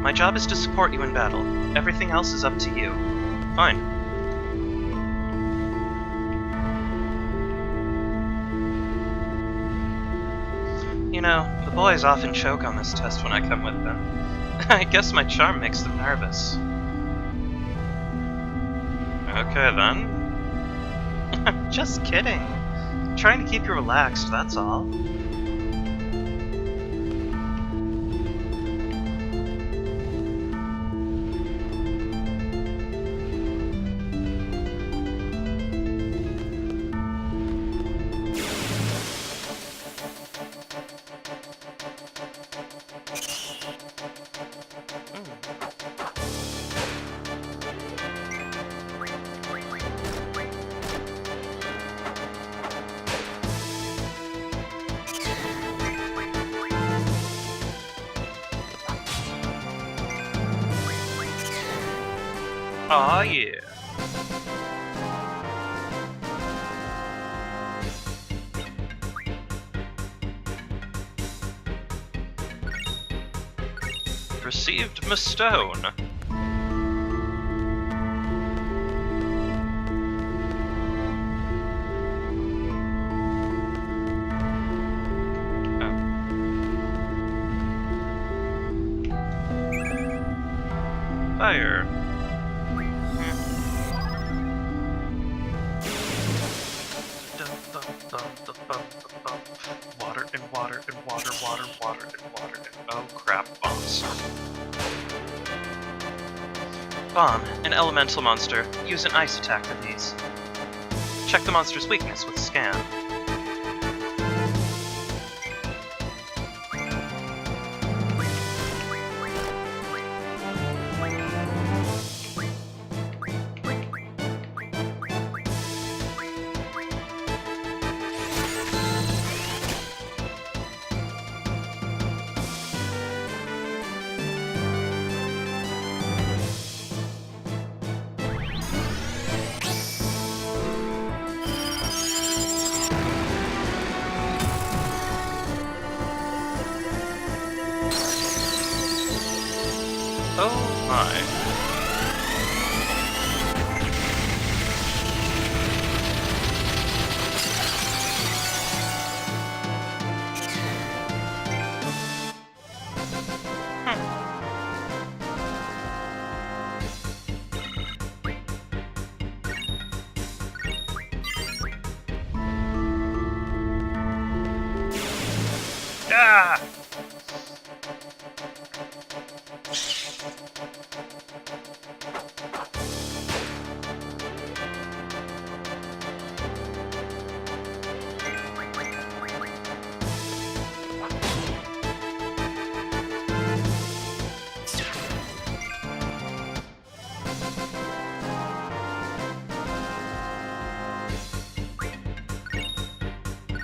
My job is to support you in battle. Everything else is up to you. Fine. You know, the boys often choke on this test when I come with them. I guess my charm makes them nervous. Okay then. Just kidding. Trying to keep you relaxed, that's all. Aw, yeah. Received Mistone. Fire. Water and water and water, water, water and water and oh crap, bombs. Bomb, an elemental monster. Use an ice attack for these. Check the monster's weakness with scan.
Yeah!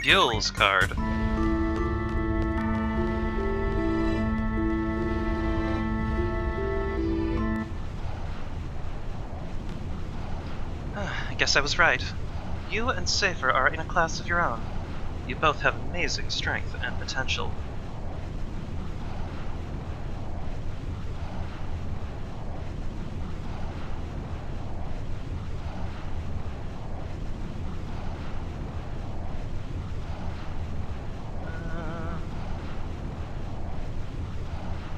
Gil's card. I guess I was right. You and Safer are in a class of your own. You both have amazing strength and potential.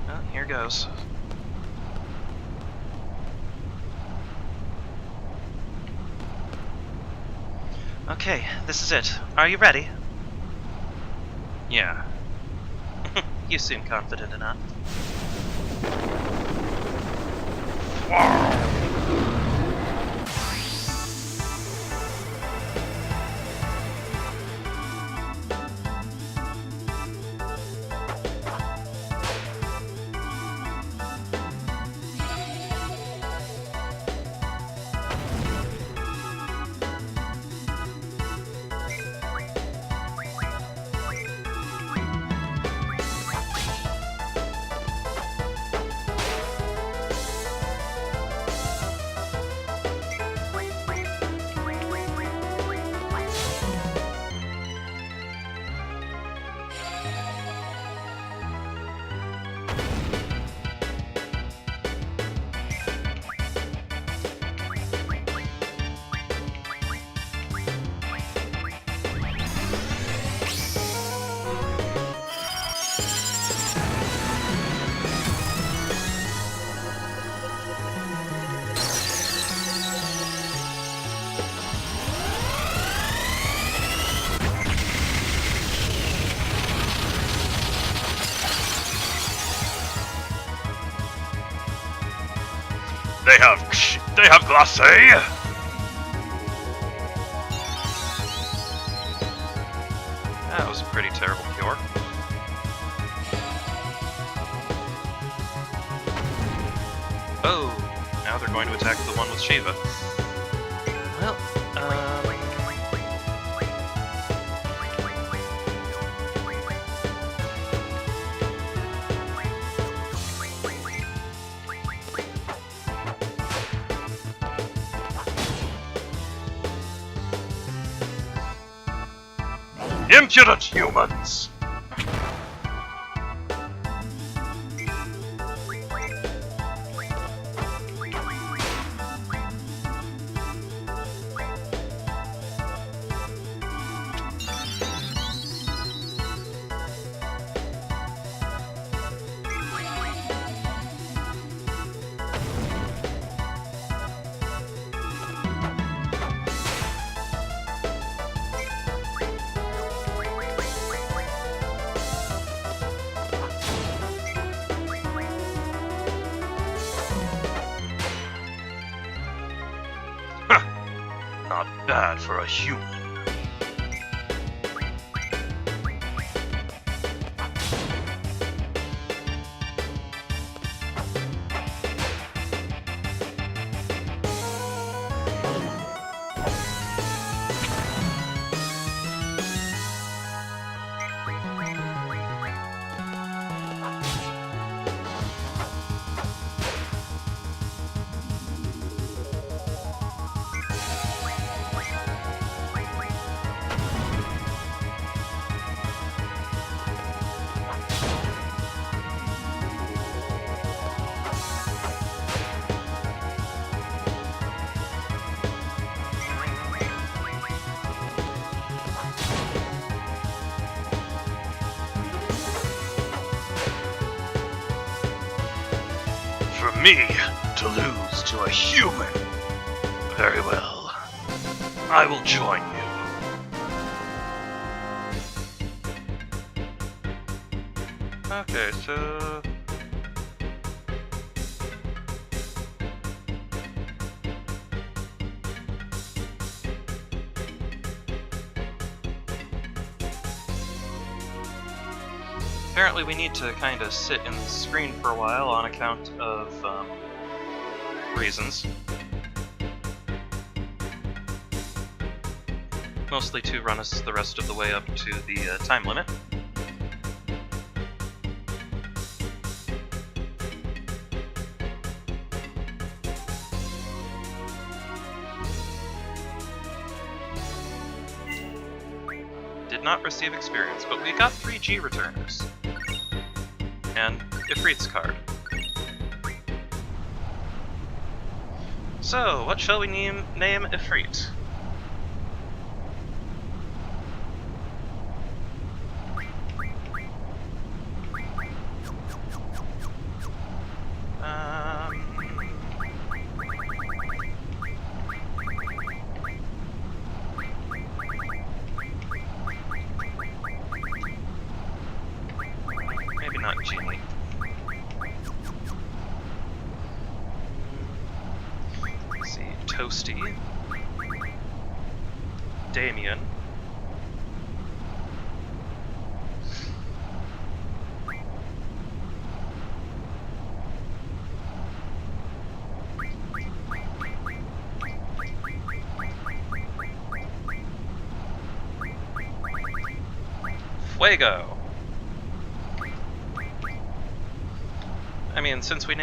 Well, here goes. Okay, this is it. Are you ready? Yeah. You seem confident enough.
They have glacé.
That was a pretty terrible cure. Oh, now they're going to attack the one with Shiva. Well,
Impudent humans! Not bad for a human. For me to lose to a human. Very well. I will join you. Okay, so... apparently we need to kind of sit in the screen for a while on account of reasons. Mostly to run us the rest of the way up to the time limit. Did not receive experience, but we got 3 G returners. And Ifrit's card. So, what shall we name Ifrit? Maybe not Genie. Let's see, Toasty, Damien, Fuego. I mean, since I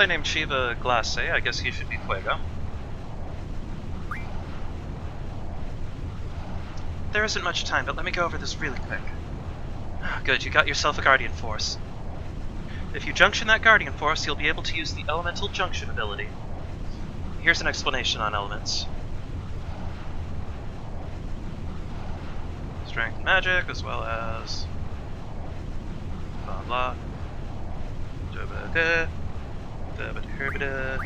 named Shiva Glace, I guess he should be Fuego. There isn't much time, but let me go over this really quick. Good, you got yourself a Guardian Force. If you junction that Guardian Force, you'll be able to use the Elemental Junction ability. Here's an explanation on elements. Strength and magic, as well as... blah blah. Da-ba-da, da-ba-da-da-ba-da.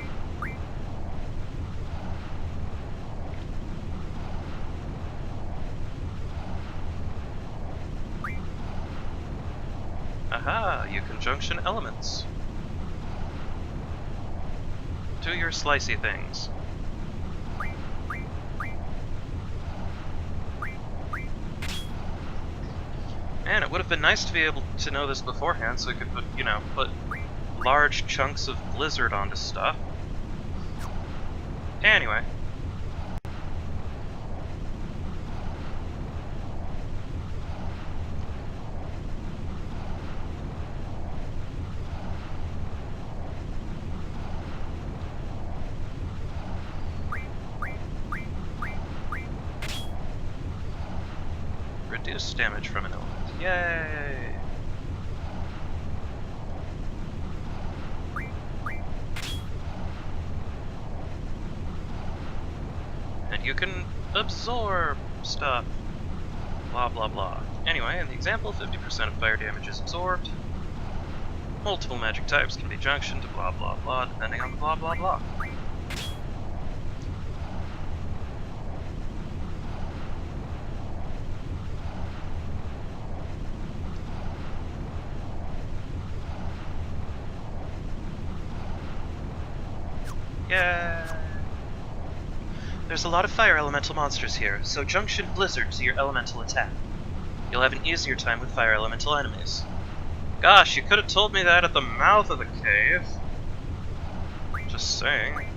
Aha, you can junction elements. Do your slicey things. Man, it would have been nice to be able to know this beforehand so we could put, put large chunks of blizzard onto stuff. Anyway. Reduce damage from an element. Yay! And you can absorb stuff. Blah blah blah. Anyway, in the example, 50% of fire damage is absorbed. Multiple magic types can be junctioned to blah blah blah depending on the blah blah blah. Yeah. There's a lot of fire elemental monsters here, so junction Blizzard to your elemental attack. You'll have an easier time with fire elemental enemies. Gosh, you could have told me that at the mouth of the cave. Just saying.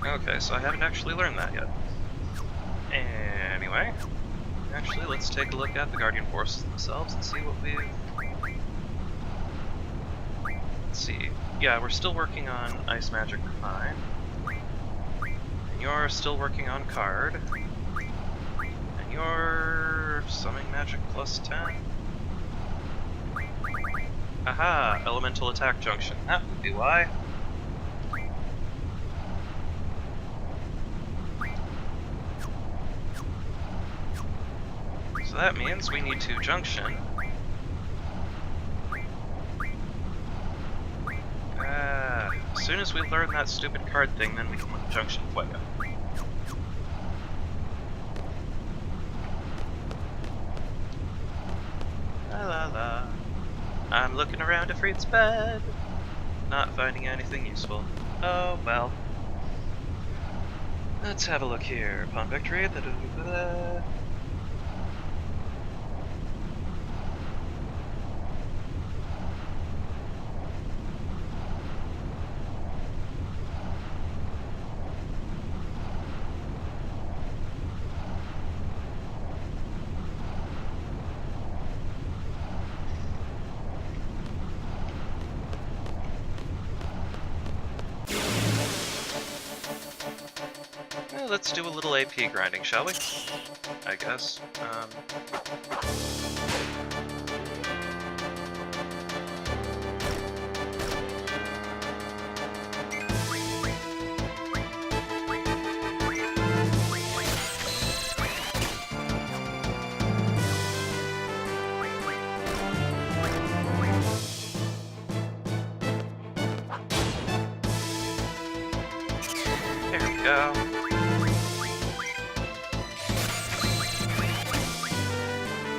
Okay, so I haven't actually learned that yet. Anyway, actually let's take a look at the Guardian Forces themselves and see what we've
let's see. Yeah, we're still working on Ice Magic Fine. And you're still working on Card. And you're Summoning Magic plus 10. Aha! Elemental Attack Junction. That would be why. So that means we need to junction. As soon as we learn that stupid card thing, then we can junction Fuego. La la la. I'm looking around Ifrit's bed, not finding anything useful. Oh well. Let's have a look here. Pawn victory. Da-da-da-da-da. Well, let's do a little AP grinding, shall we? I guess. There we go.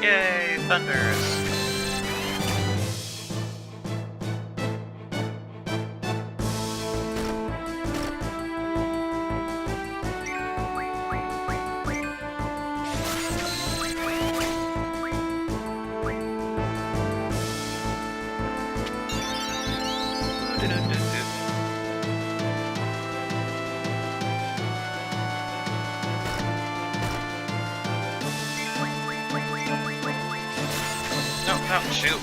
Yay, thunders! No, shoot.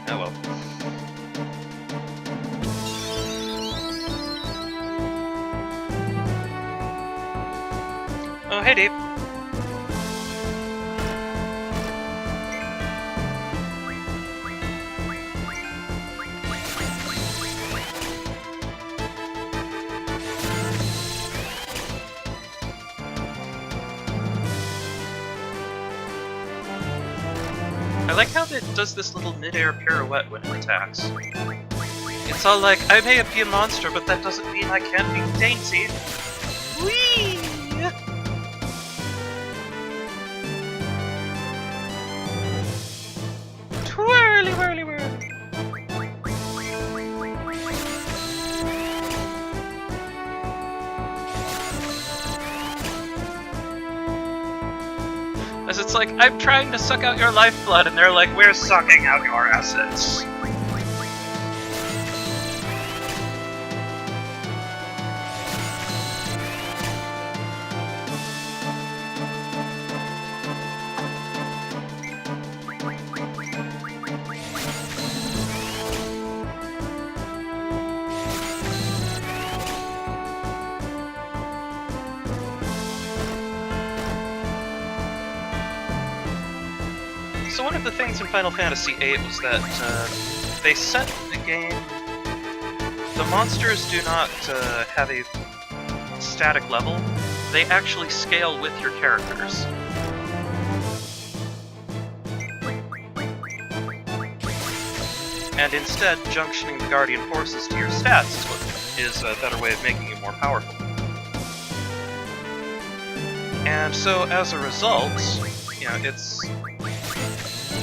Oh well. Oh, hey, Deep. I like how it does this little mid-air pirouette when it attacks. It's all like, I may be a monster, but that doesn't mean I can't be dainty. Whee! Twirly, whirly, whirly. As it's like, I'm trying to suck out your lifeblood, and they're like, we're sucking out your assets. So one of the things in Final Fantasy VIII was that they set the game... The monsters do not have a static level, they actually scale with your characters. And instead, junctioning the Guardian Forces to your stats is a better way of making you more powerful. And so as a result, you know, it's...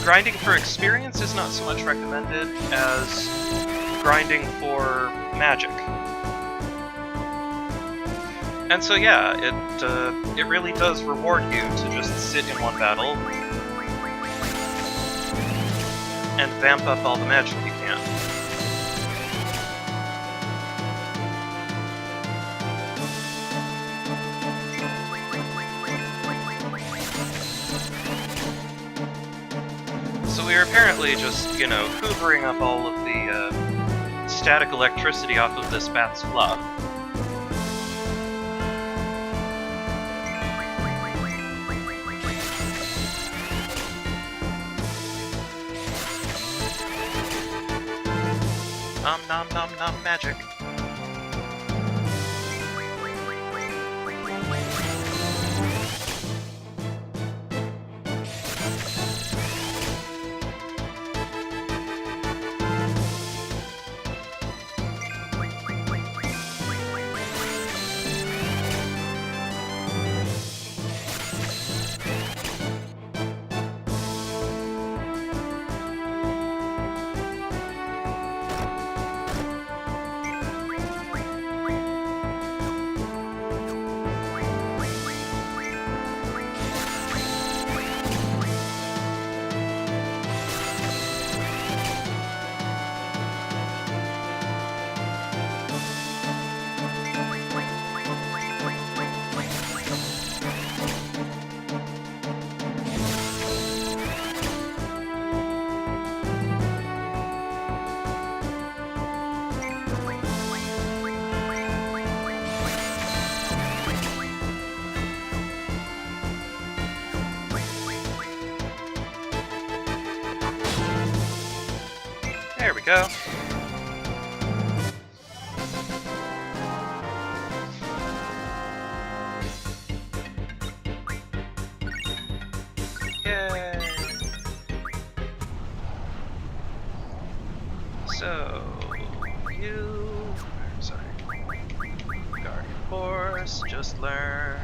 Grinding for experience is not so much recommended as grinding for magic. And so yeah, it really does reward you to just sit in one battle and vamp up all the magic you can. So we are apparently just, you know, hoovering up all of the static electricity off of this bat's fluff. Nom nom nom nom magic. There we go. Yay! So, Guardian Force, just learn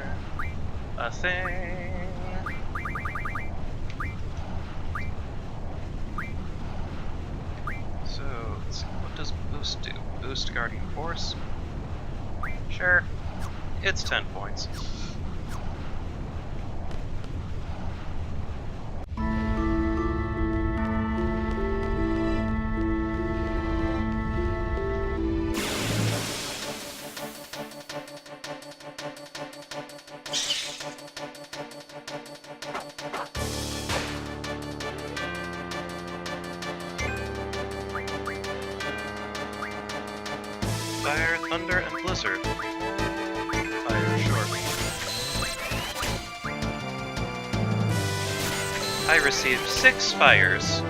a thing. So, let's see, what does boost do? Boost Guardian Force? Sure. It's 10 points. Fire, thunder, and blizzard. Fire, sure. I received 6 fires.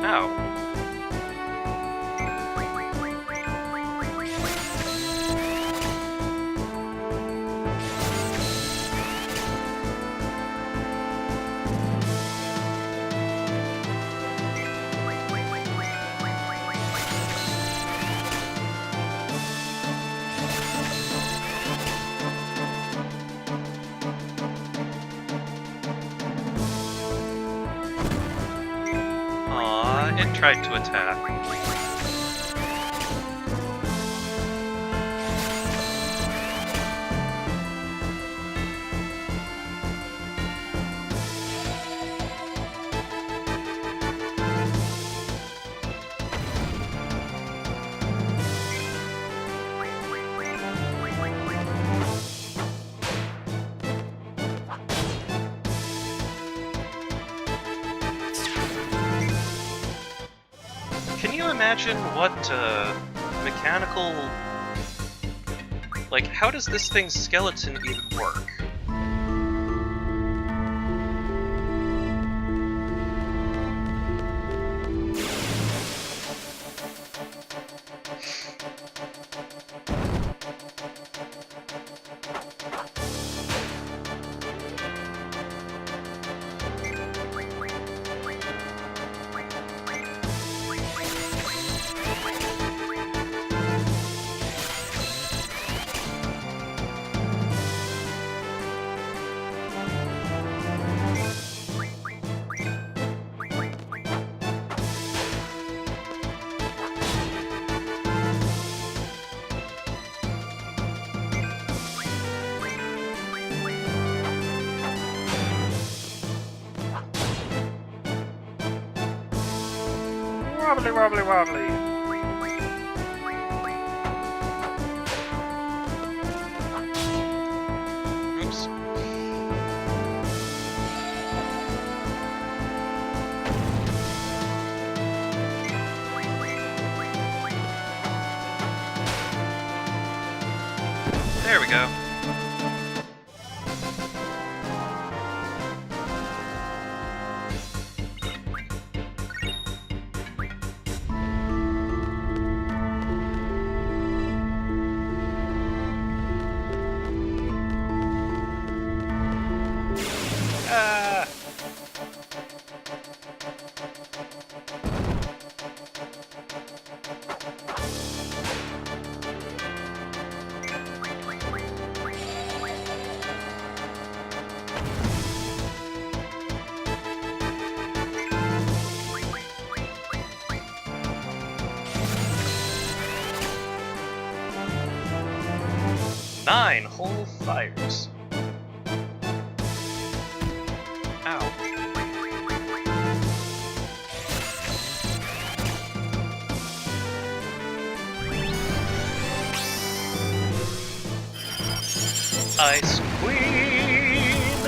Ow. It tried to attack. Can you imagine what mechanical... Like, how does this thing's skeleton even work?
Wobbly, wobbly, wobbly. Oops. There we go. Ah! Nine whole fires. Ow. Ice Queen!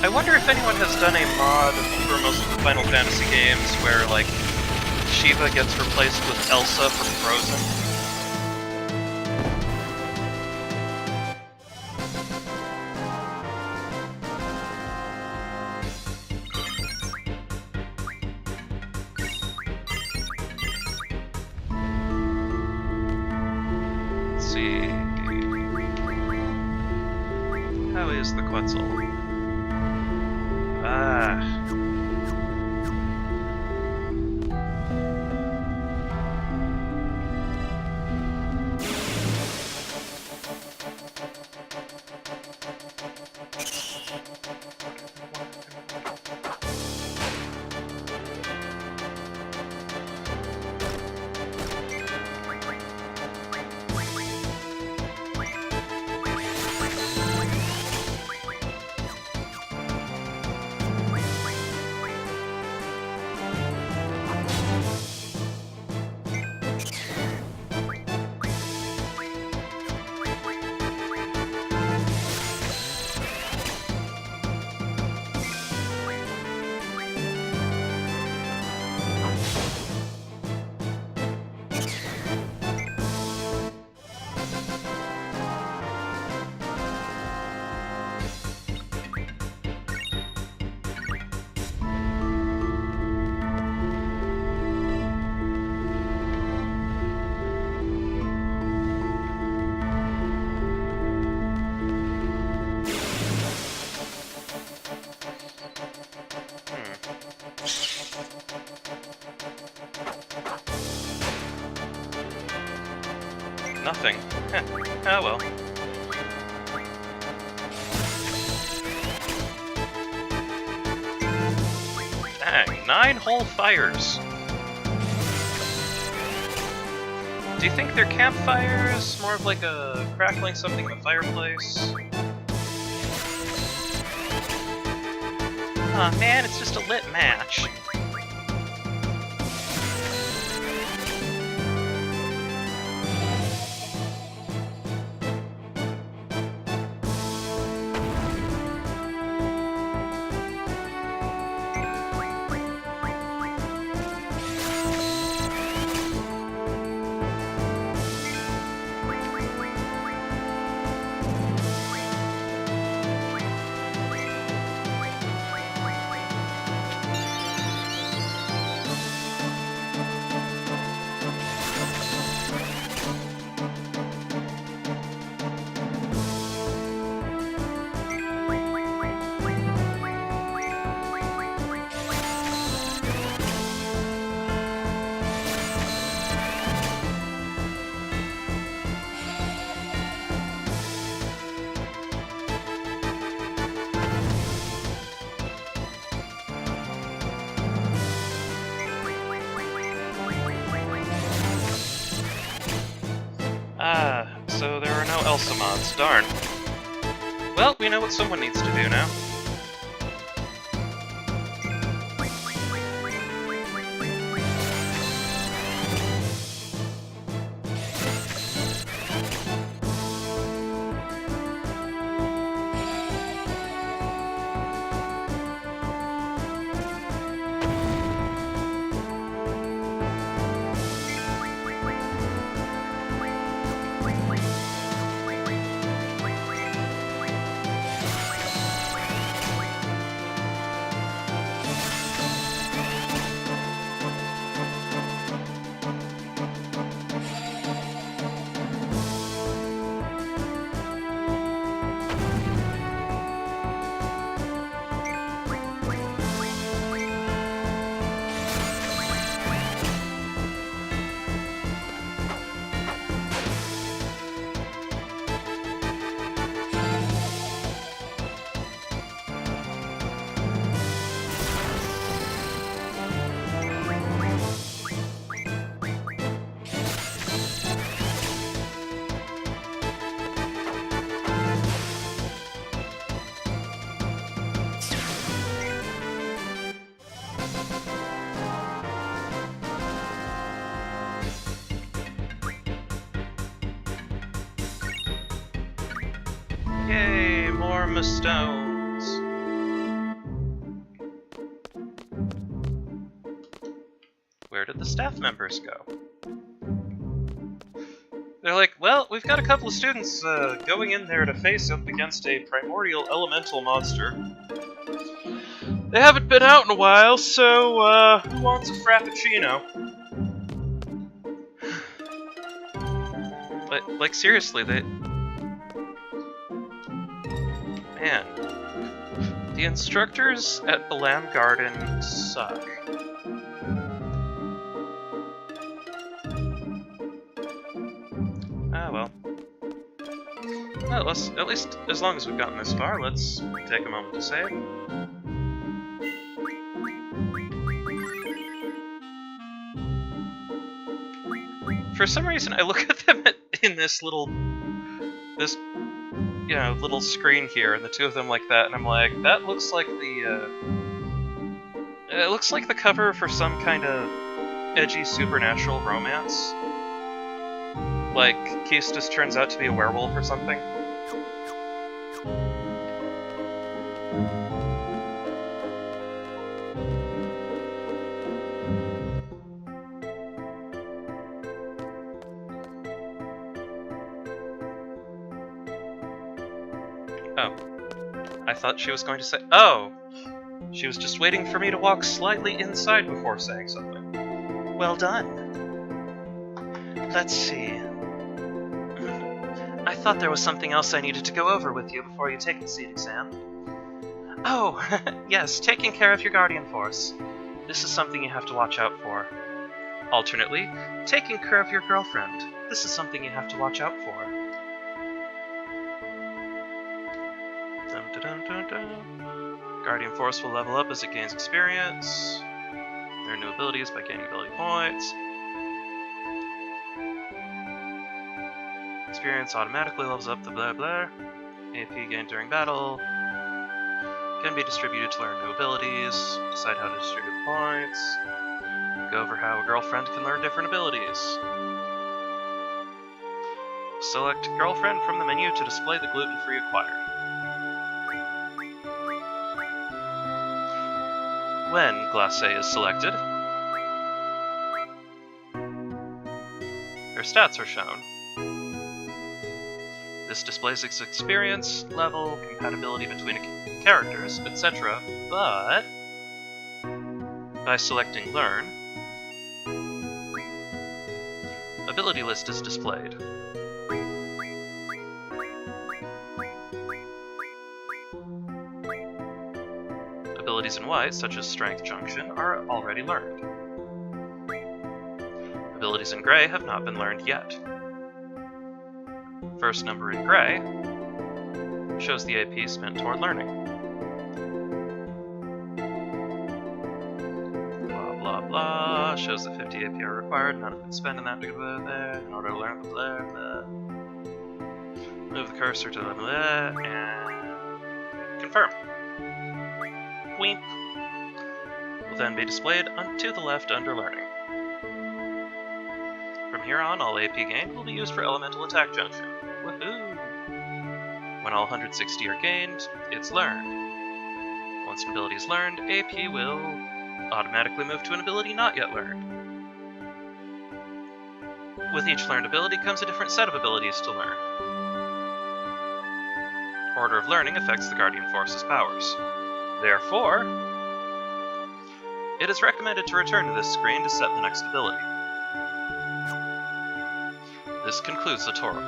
I wonder if anyone has done a mod for most of the Final Fantasy games where, like, Shiva gets replaced with Elsa from Frozen. Let's see. How is the Quetzal? Ah. Nothing. Heh. Oh well. Dang, 9 whole fires. Do you think they're campfires? More of like a crackling something in the fireplace? Aw, man, it's just a lit match. So there are no Elsa mods, darn. Well, we know what someone needs to do now. Yay, more Mistones. Where did the staff members go? They're like, well, we've got a couple of students going in there to face up against a primordial elemental monster. They haven't been out in a while, so who wants a frappuccino? Like seriously, man, the instructors at Balam Garden suck. Well, at least as long as we've gotten this far, let's take a moment to save. For some reason, I look at them in this little screen here, and the two of them like that, and I'm like, that looks like it looks like the cover for some kind of edgy supernatural romance. Like, Keistis turns out to be a werewolf or something. Oh. I thought she was going to say... Oh! She was just waiting for me to walk slightly inside before saying something. Well done. Let's see. I thought there was something else I needed to go over with you before you take the seed exam. Oh, yes, taking care of your guardian force. This is something you have to watch out for. Alternately, taking care of your girlfriend. This is something you have to watch out for. Dun, dun, dun, dun, dun. Guardian force will level up as it gains experience. Learn new abilities by gaining ability points. Experience automatically levels up the blah blah. AP gained during battle. Can be distributed to learn new abilities. Decide how to distribute points. Go over how a girlfriend can learn different abilities. Select girlfriend from the menu to display the gluten-free acquired. When Glacé is selected, her stats are shown. This displays its experience, level, compatibility between characters, etc., but by selecting Learn, ability list is displayed. Abilities in white, such as Strength Junction, are already learned. Abilities in gray have not been learned yet. First number in gray shows the AP spent toward learning. Blah blah blah, shows that 50 AP are required, none have been spent in that there, in order to learn the blah blah. Move the cursor to the blah, and confirm. Weep. Will then be displayed to the left under learning. From here on, all AP gained will be used for Elemental Attack Junction. Woohoo! When all 160 are gained, it's learned. Once an ability is learned, AP will automatically move to an ability not yet learned. With each learned ability comes a different set of abilities to learn. Order of learning affects the Guardian Force's powers. Therefore, it is recommended to return to this screen to set the next ability. This concludes the tutorial.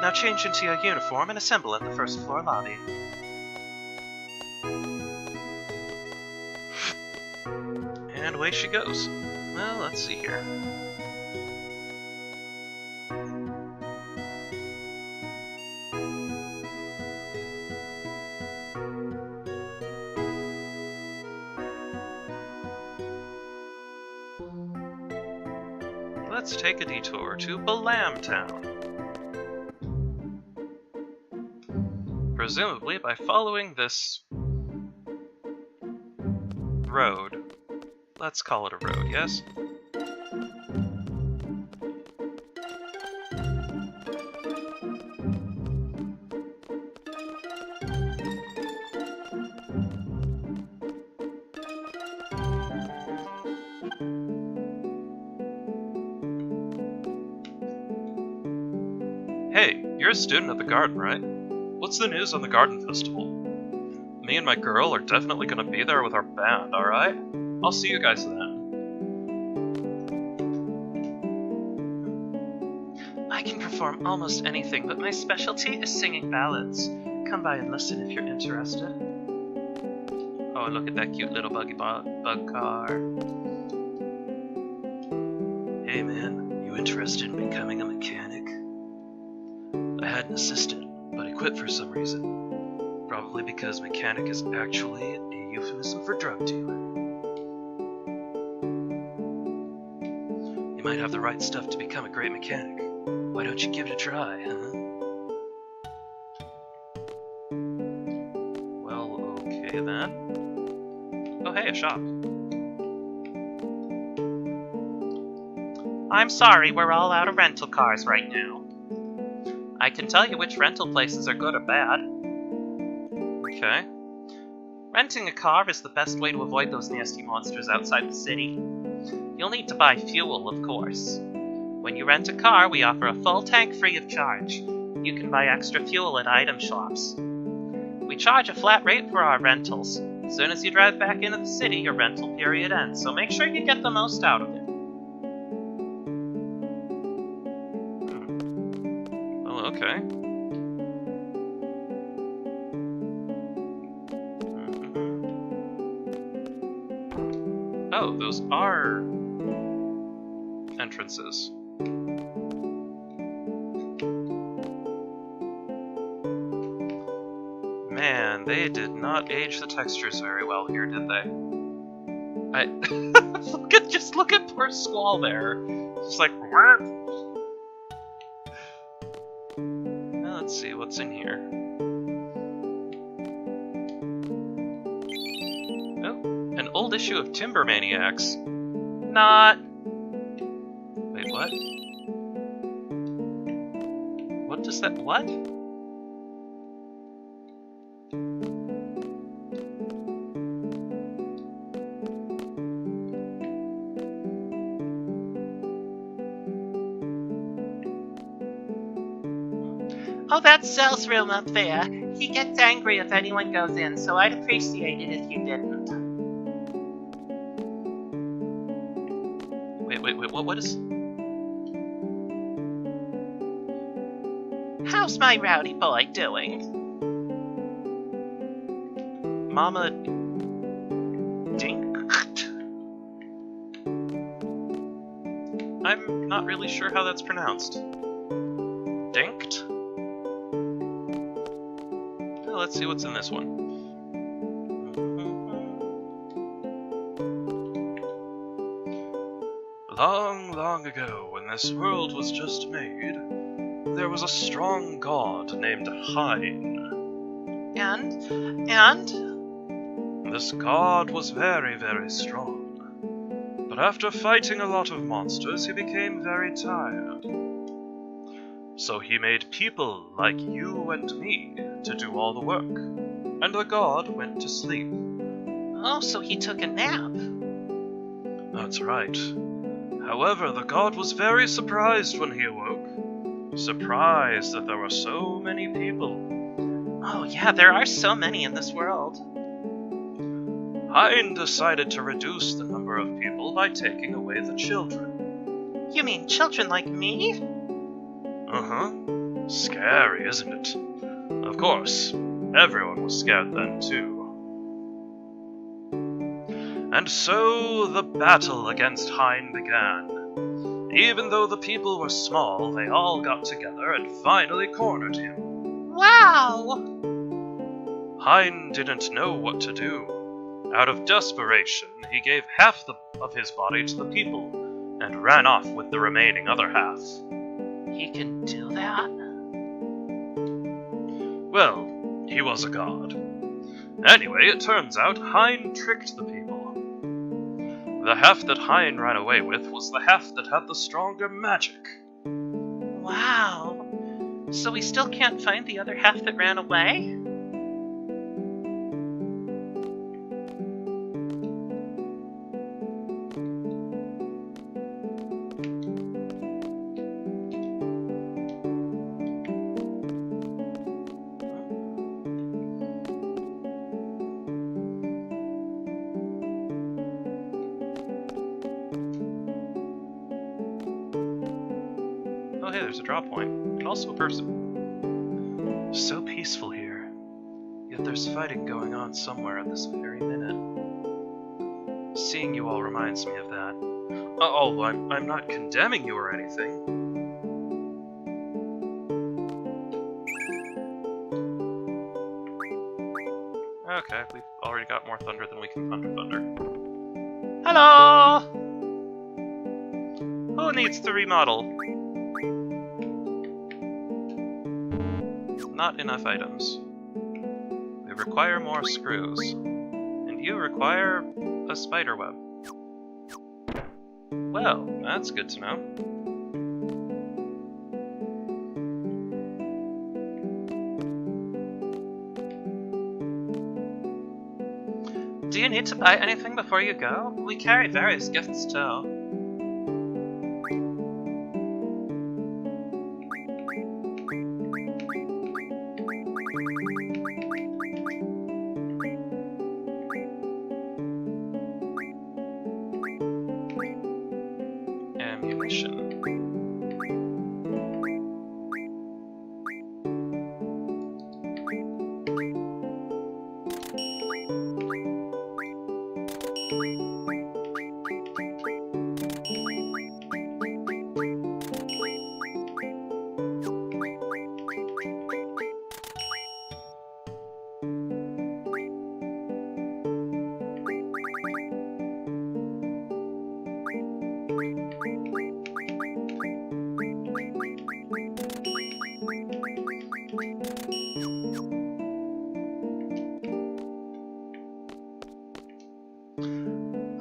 Now change into your uniform and assemble at the first floor lobby. And away she goes. Well, let's see here. Let's take a detour to Balam Town. Presumably by following this road. Let's call it a road, yes? You're a student at the garden, right? What's the news on the garden festival? Me and my girl are definitely gonna be there with our band, alright? I'll see you guys then.
I can perform almost anything, but my specialty is singing ballads. Come by and listen if you're interested. Oh, look at that cute little bug car. Hey man, you interested in becoming a mechanic? I had an assistant, but he quit for some reason. Probably because mechanic is actually a euphemism for drug dealer. You might have the right stuff to become a great mechanic. Why don't you give it a try, huh? Well, okay then. Oh hey, a shop. I'm sorry, we're all out of rental cars right now. I can tell you which rental places are good or bad.
Okay.
Renting a car is the best way to avoid those nasty monsters outside the city. You'll need to buy fuel, of course. When you rent a car, we offer a full tank free of charge. You can buy extra fuel at item shops. We charge a flat rate for our rentals. As soon as you drive back into the city, your rental period ends, so make sure you get the most out of it.
Well, okay. Oh, those are entrances. Man, they did not age the textures very well here, did they? Just look at poor Squall there. Just like, what? Now let's see what's in here. Oh, an old issue of Timber Maniacs. Not. Wait, what? What does that. What?
Oh, that's Zell's room up there. He gets angry if anyone goes in, so I'd appreciate it if you didn't.
Wait, what is...
How's my rowdy boy doing? Mama... Dinked?
I'm not really sure how that's pronounced. Dinked? Well, let's see what's in this one. Long, long ago, when this world was just made, there was a strong god named Hein.
And?
This god was very, very strong. But after fighting a lot of monsters, he became very tired. So he made people like you and me to do all the work, and the god went to sleep.
Oh, so he took a nap.
That's right. However, the god was very surprised when he awoke. Surprised that there were so many people.
Oh yeah, there are so many in this world.
Hein decided to reduce the number of people by taking away the children.
You mean children like me?
Uh-huh. Scary, isn't it? Of course, everyone was scared then, too. And so the battle against Hein began. Even though the people were small, they all got together and finally cornered him.
Wow!
Hein didn't know what to do. Out of desperation, he gave half of his body to the people and ran off with the remaining other half.
He can do that?
Well, he was a god. Anyway, it turns out Hein tricked the people. The half that Hein ran away with was the half that had the stronger magic.
Wow. So we still can't find the other half that ran away?
hey, there's a draw point, and also a person. So peaceful here, yet there's fighting going on somewhere at this very minute. Seeing you all reminds me of that. Oh, I'm not condemning you or anything. Okay, we've already got more thunder than we can thunder. Hello! Who needs to remodel? Not enough items. We require more screws. And you require a spider web. Well, that's good to know. Do you need to buy anything before you go? We carry various gifts too. Ammunition.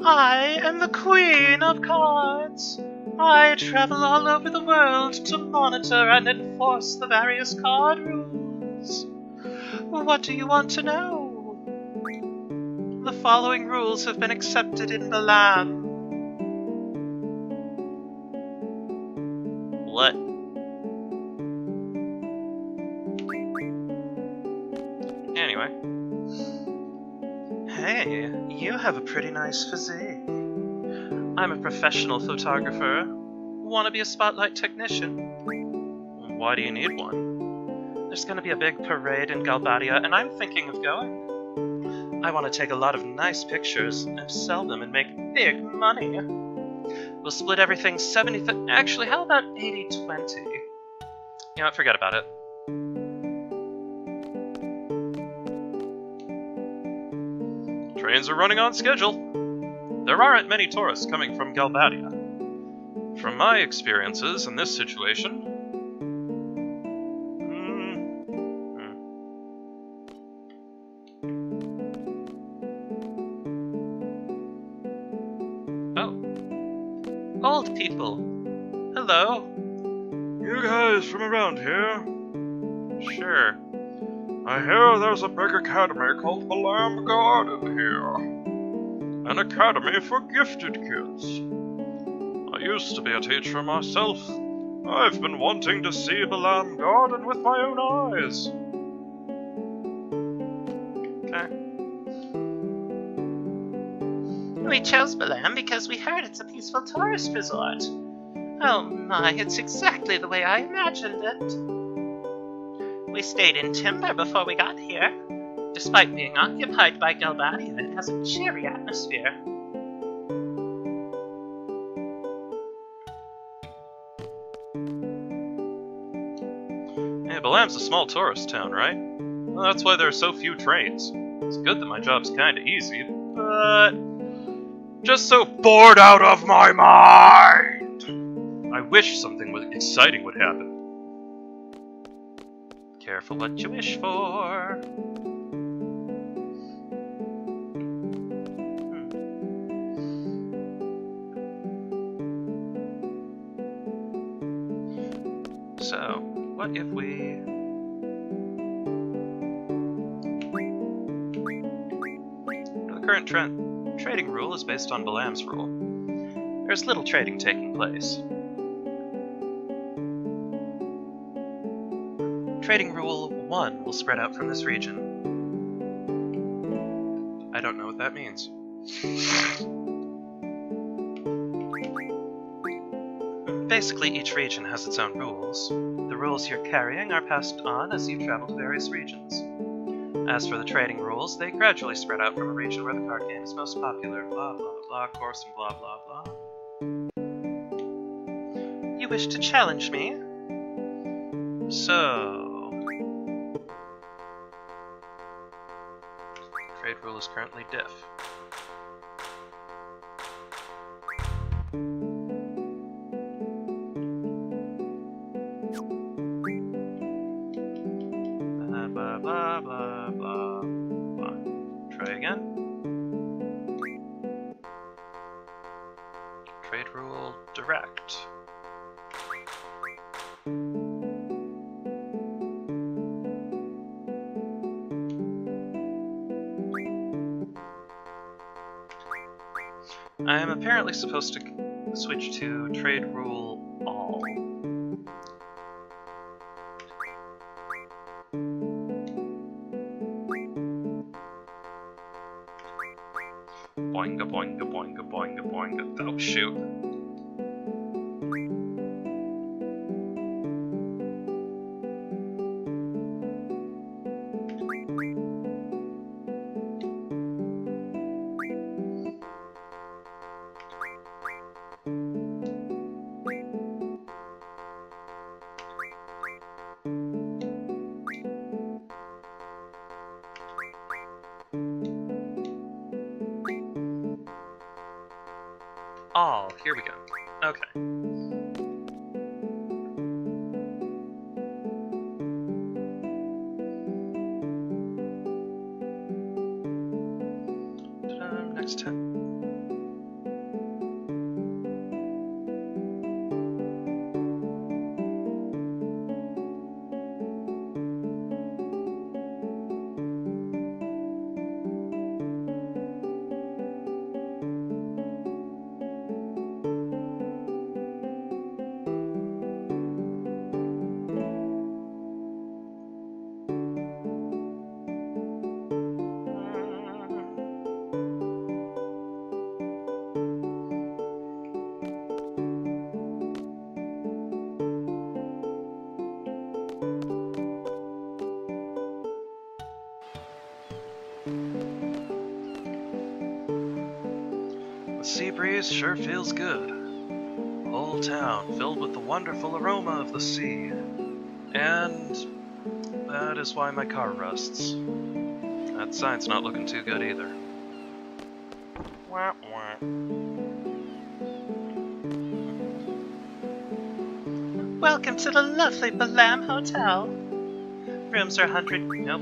I am the Queen of Cards. I travel all over the world to monitor and enforce the various card rules. What do you want to know? The following rules have been accepted in Balam. What? Anyway. Hey, you have a pretty nice physique. I'm a professional photographer. Want to be a spotlight technician? Why do you need one? There's going to be a big parade in Galbadia, and I'm thinking of going. I want to take a lot of nice pictures and sell them and make big money. We'll split everything 70... Actually, how about 80-20? You know what, forget about it. Trains are running on schedule. There aren't many tourists coming from Galbadia. From my experiences in this situation... Oh. Old people. Hello.
You guys from around here?
Sure.
I hear there's a big academy called Balam Garden here. An academy for gifted kids. I used to be a teacher myself. I've been wanting to see Balam Garden with my own eyes.
Okay.
We chose Balam because we heard it's a peaceful tourist resort. Oh my, it's exactly the way I imagined it. We stayed in Timber before we got here. Despite being occupied by Galbadia, it has a cheery atmosphere.
Hey, Balam's a small tourist town, right? Well, that's why there are so few trains. It's good that my job's kinda easy, but... just so bored out of my mind! I wish something exciting would happen. Careful what you wish for. So, what if we... The current trading rule is based on Balam's rule. There's little trading taking place. Trading Rule 1 will spread out from this region. I don't know what that means.
Basically, each region has its own rules. The rules you're carrying are passed on as you travel to various regions. As for the trading rules, they gradually spread out from a region where the card game is most popular. Blah, blah, blah, course, and blah, blah, blah. You wish to challenge me? So... Trade rule is currently diff. Blah, blah, blah, blah, blah. Try again. Trade rule direct. I am apparently supposed to switch to trade rule all. Boinga, boinga, boinga, boinga, boinga. Oh, shoot. All. Here we go. Okay. Next time. The sea breeze sure feels good. Whole town filled with the wonderful aroma of the sea. And that is why my car rusts. That sign's not looking too good either. Wah, wah. Welcome to the lovely Balam Hotel. Rooms are 100... Nope.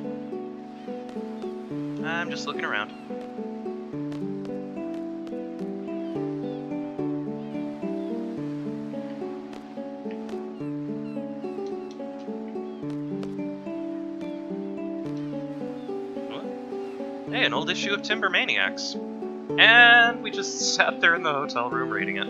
I'm just looking around. Hey, an old issue of Timber Maniacs. And we just sat there in the hotel room reading it.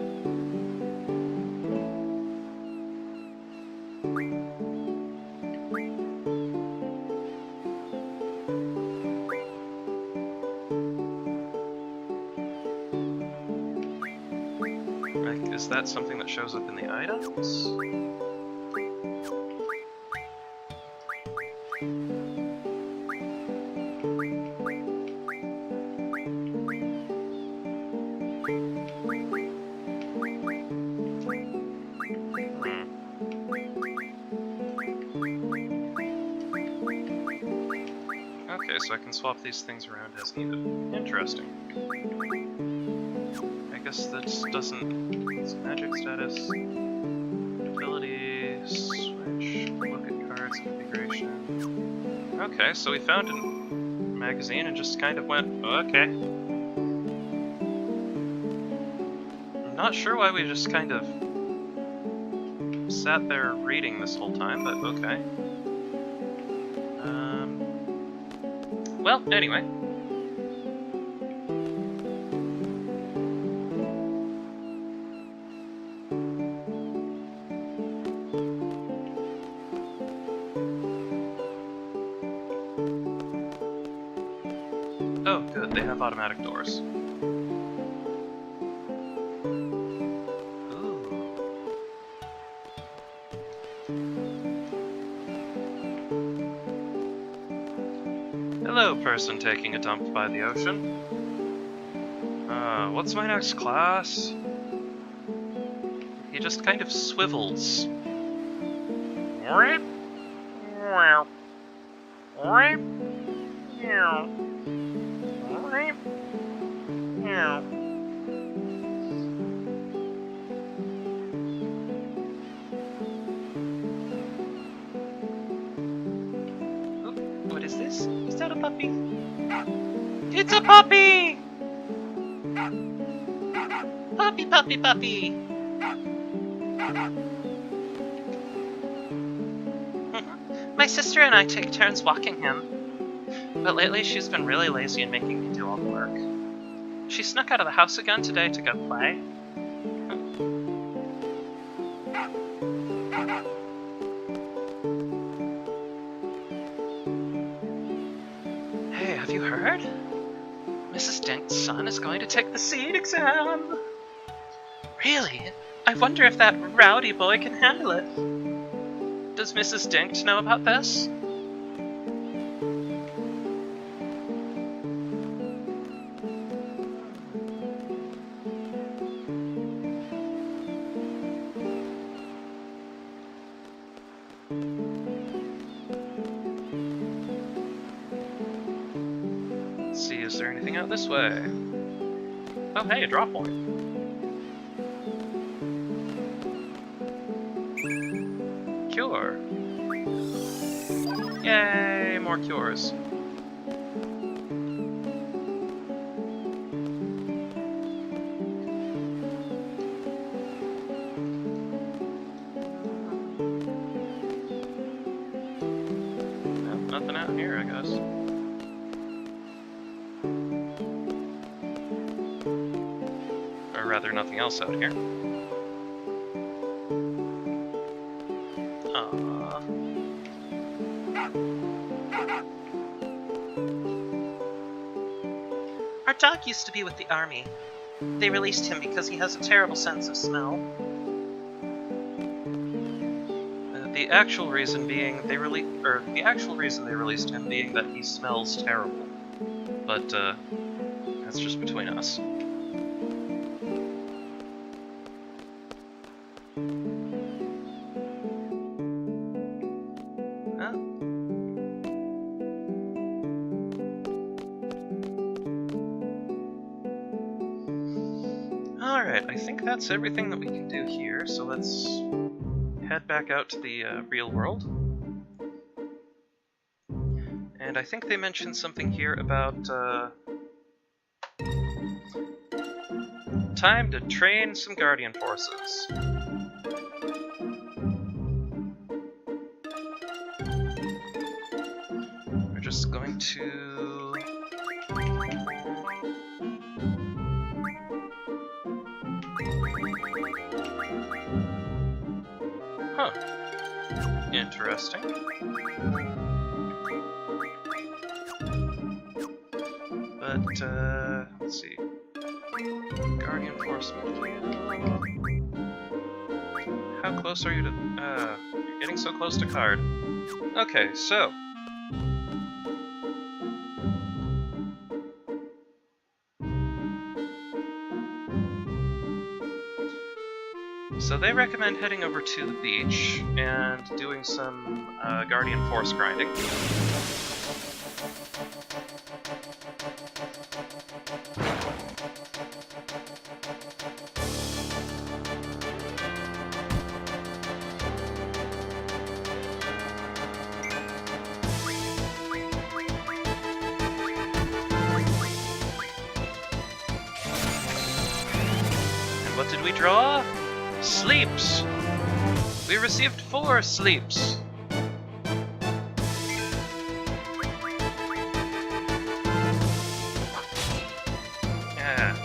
Like, is that something that shows up in the items? Okay, so I can swap these things around as needed. Interesting. I guess this doesn't... It's magic status, ability, switch, look at cards, configuration. Okay, so we found a magazine and just kind of went, okay. I'm not sure why we just kind of sat there reading this whole time, but okay. Well, anyway. Oh, good, they have automatic doors. Ooh. 'Cause Hello, person taking a dump by the ocean. What's my next class? He just kind of swivels. What is this? Is that a puppy? It's a puppy! Puppy, puppy, puppy! My sister and I take turns walking him. But lately she's been really lazy and making me do all the work. She snuck out of the house again today to go play. Hey, have you heard? Mrs. Dink's son is going to take the SEED exam! Really? I wonder if that rowdy boy can handle it. Does Mrs. Dink know about this? Let's see, is there anything out this way? Oh hey, a drop point. Cure. Yay, more cures. Well, nothing out here, I guess. Or rather, nothing else out here. Our dog used to be with the army. They released him because he has a terrible sense of smell. The actual reason they released him being that he smells terrible. But that's just between us. Alright, I think that's everything that we can do here, so let's head back out to the real world. And I think they mentioned something here about time to train some Guardian forces. We're just going to... Huh. Interesting. But, let's see. Guardian Force Material. How close are you to... you're getting so close to card. Okay, so... So they recommend heading over to the beach and doing some Guardian Force grinding. And what did we draw? Sleeps! We received 4 sleeps! Yeah.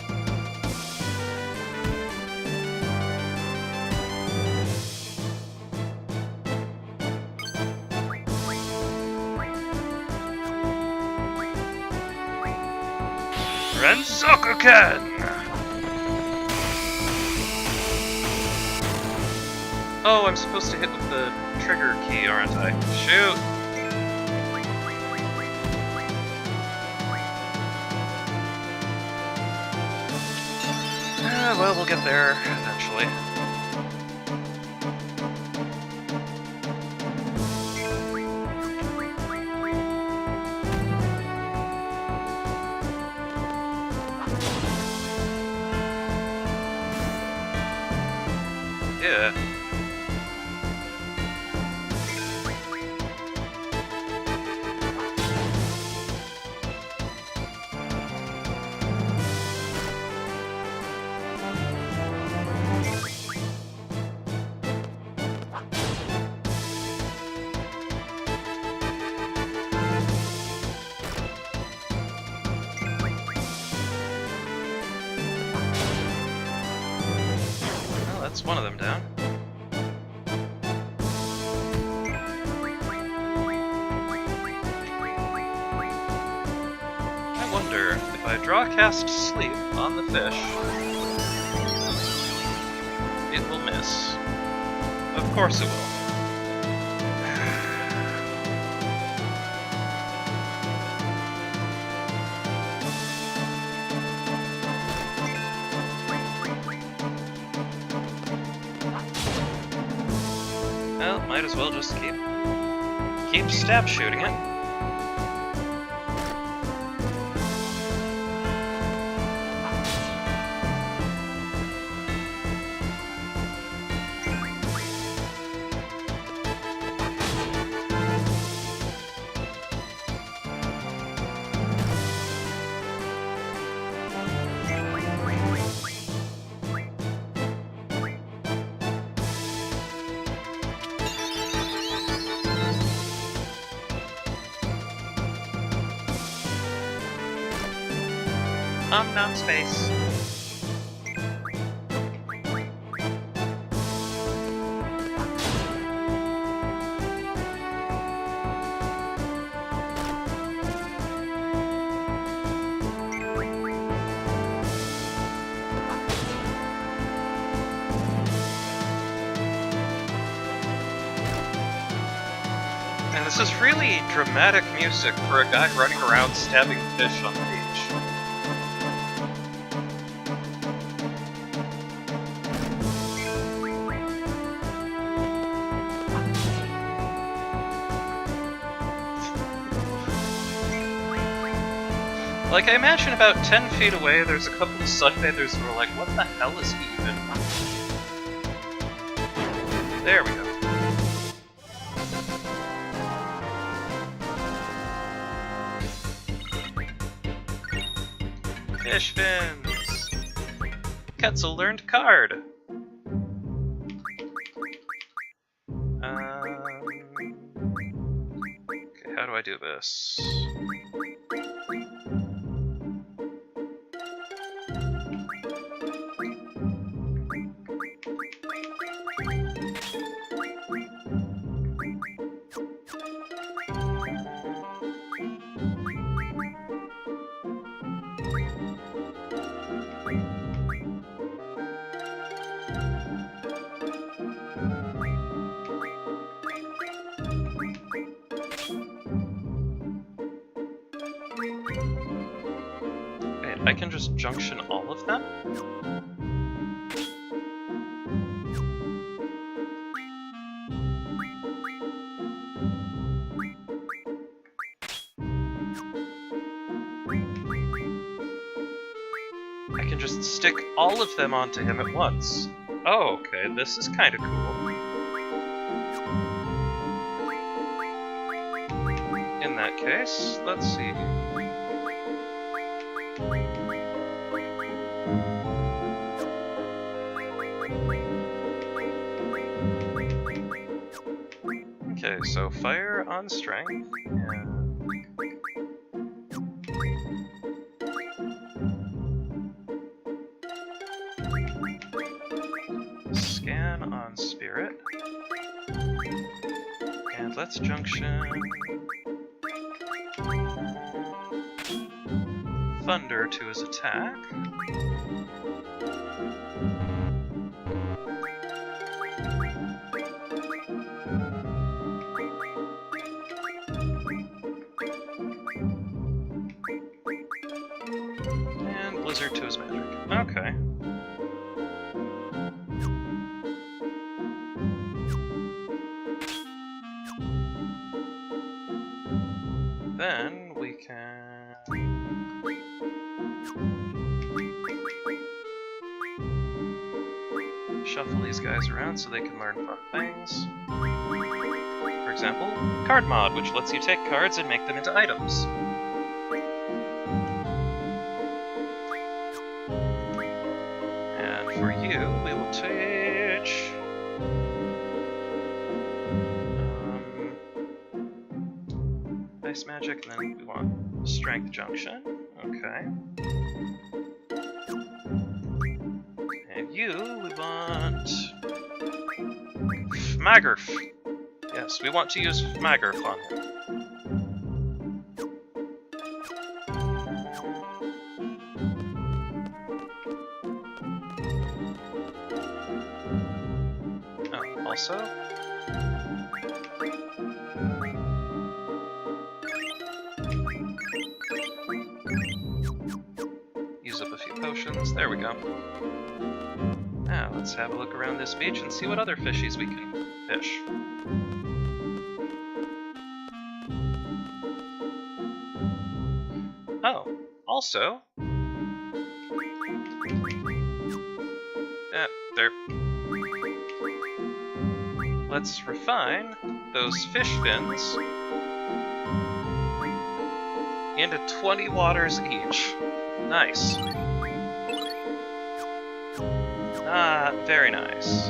Rensokuken! Oh, I'm supposed to hit with the trigger key, aren't I? Shoot! Well, we'll get there eventually. Yeah. Well, that's one of them down. I wonder if I draw cast sleep on the fish, it will miss. Of course it will. Well, might as well just keep stab shooting it. Nom space. And this is really dramatic music for a guy running around stabbing fish on the beach. Like, I imagine about 10 feet away there's a couple of sunbathers who are like, what the hell is he even? There we go. Fish fins! Quetzal learned card! Okay, how do I do this? I can just junction all of them? I can just stick all of them onto him at once. Oh, okay, this is kind of cool. In that case, let's see. Okay, so fire on strength, and scan on spirit, and let's junction thunder to his attack. Blizzard to his magic. Okay.
shuffle these guys around so they can learn fun things. For example, Card Mod, which lets you take cards and make them into items. And for you, we will teach... Ice Magic, and then we want Strength Junction. Okay. And you, we want... Fmagorf. Yes, we want to use Fmagorf on him. Oh, also... use up a few potions. There we go. Now, let's have a look around this beach and see what other fishies we can fish. Oh, also... there... Let's refine those fish fins into 20 waters each. Nice. Ah, very nice.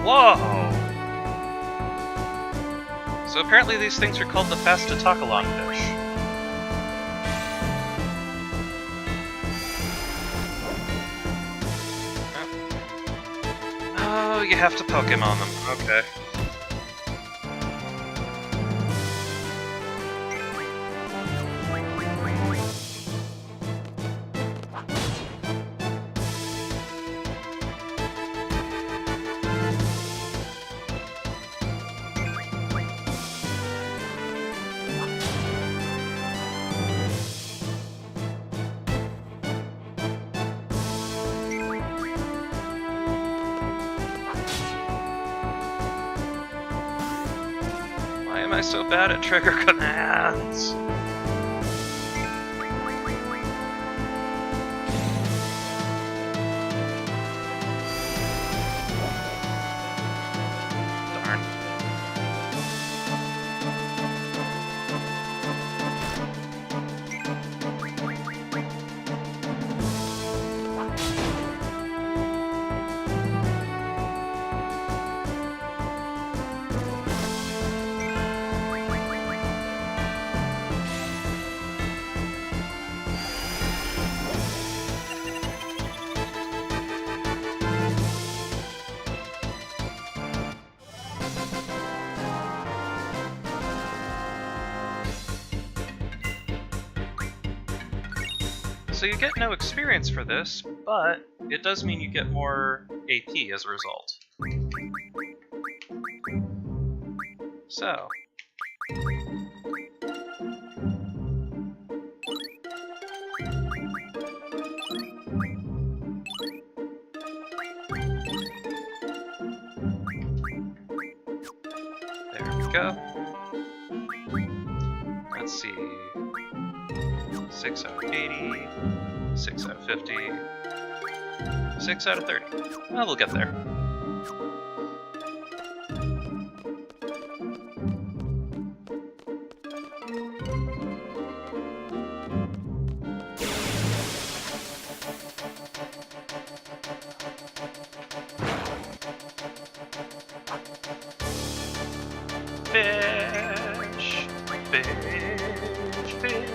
Whoa! So apparently these things are called the Phastatokalon fish. Oh, you have to poke him on them. Okay. Why am I so bad at trigger commands? Darn. So you get no experience for this, but it does mean you get more AP as a result. So... there we go. Let's see... 6 out of 80, 6 out of 50, 6 out of 30. Well, we'll get there. Fish, fish, fish, fish, fish,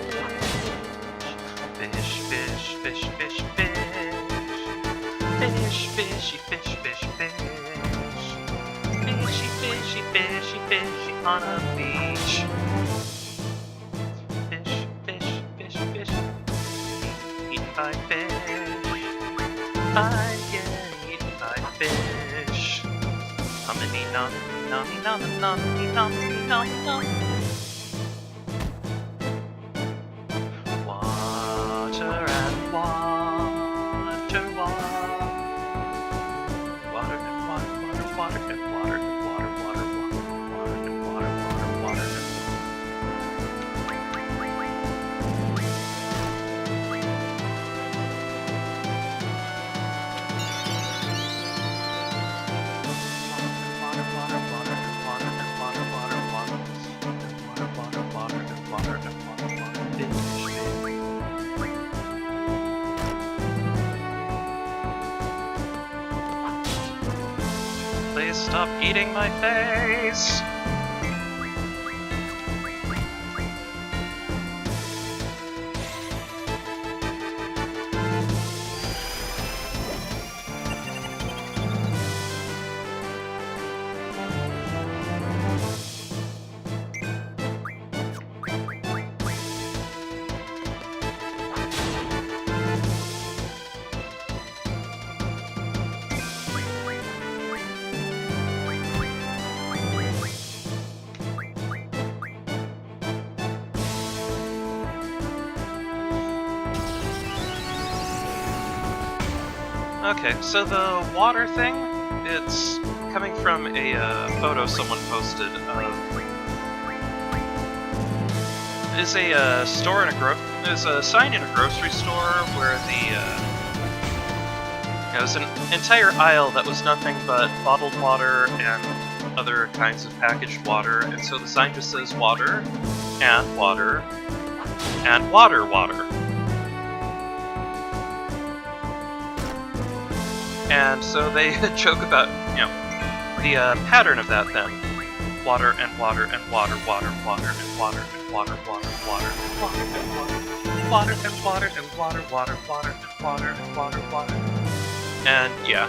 fish, fish, fish, fish, fishy, fish, fish, fish, fishy, fishy, fishy, fishy on a beach. Fish, fish, fish, fish, eaten by fish. I'm getting eaten by fish. Hummy, nummy, nummy, nummy, nummy, nummy, nummy, nummy. Water and water, water. Water and water, water, water and water and water, water, water, water and water, water, water and Please stop eating my face! Okay, so the water thing, it's coming from a photo someone posted of... Is a store in a there's a sign in a grocery store where there's an entire aisle that was nothing but bottled water and other kinds of packaged water, and so the sign just says water, and water, and water, water. And so they joke about, the pattern of that then. Water and water and water, water, water and water and water, water, water, water and water. Water and water and water, water, water and water and water, water. And yeah.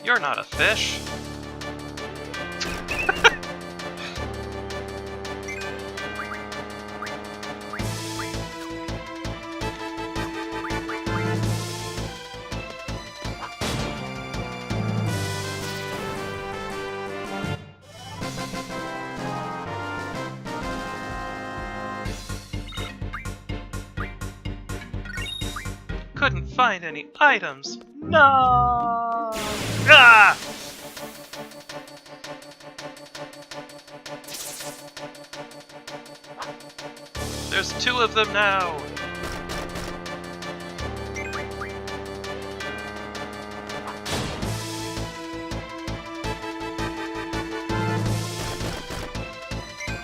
You're not a fish. Couldn't find any items. No! Ah! There's 2 of them now.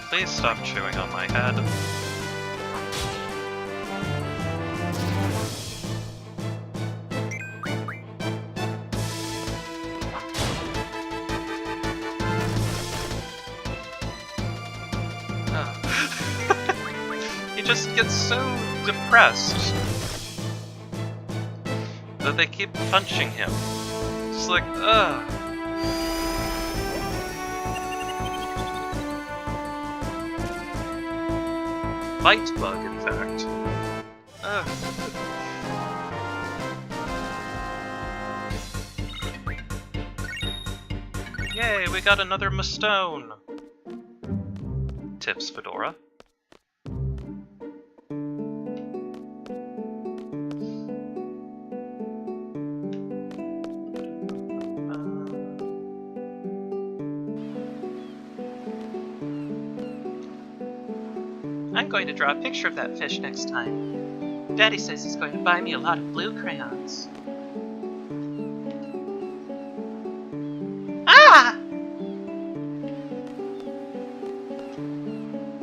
Please stop chewing on my head. He just gets so depressed that they keep punching him. It's like, ugh. bite bug, in fact. Yay, we got another Mustone! Tips Fedora.
I'm going to draw a picture of that fish next time. Daddy says he's going to buy me a lot of blue crayons. Ah!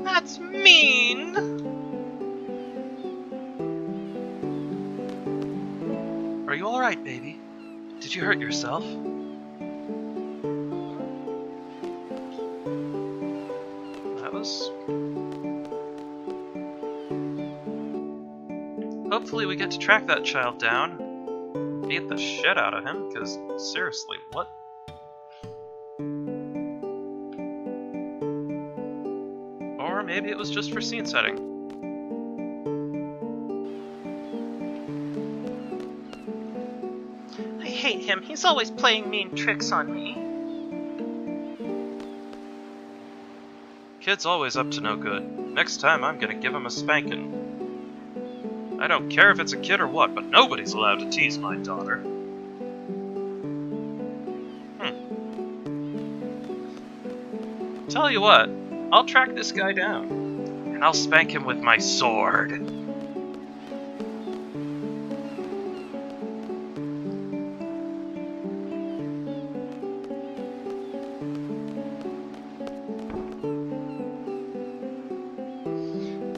That's mean!
Are you alright, baby? Did you hurt yourself? That was... Hopefully we get to track that child down. Beat the shit out of him, because seriously, what? Or maybe it was just for scene setting.
I hate him. He's always playing mean tricks on me.
Kid's always up to no good. Next time I'm gonna give him a spanking. I don't care if it's a kid or what, but nobody's allowed to tease my daughter. Tell you what, I'll track this guy down, and I'll spank him with my sword.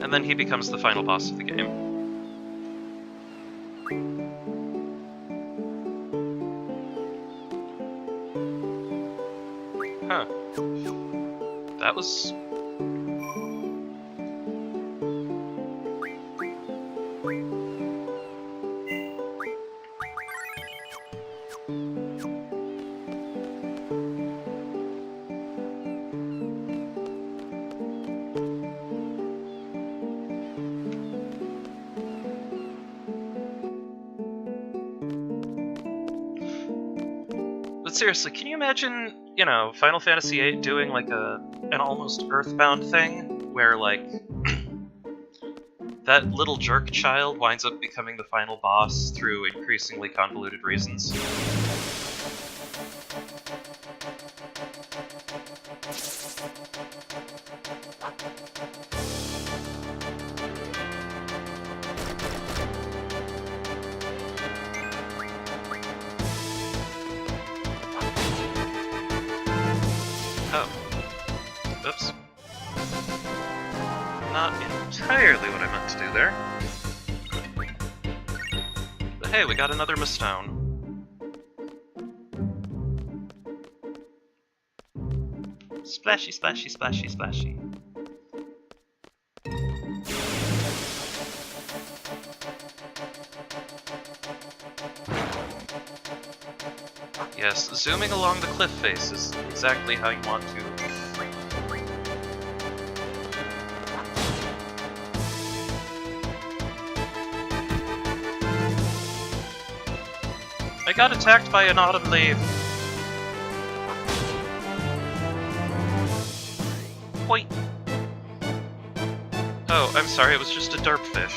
And then he becomes the final boss of the game. Huh. That was... But seriously, can you imagine, you know, Final Fantasy VIII doing like an almost Earthbound thing, where like that little jerk child winds up becoming the final boss through increasingly convoluted reasons? Oh. Oops. Not entirely what I meant to do there. But hey, we got another Mustone.
Splashy, splashy, splashy, splashy.
Yes, zooming along the cliff face is exactly how you want to. I got attacked by an autumn leaf. Point. Oh, I'm sorry, it was just a derp fish.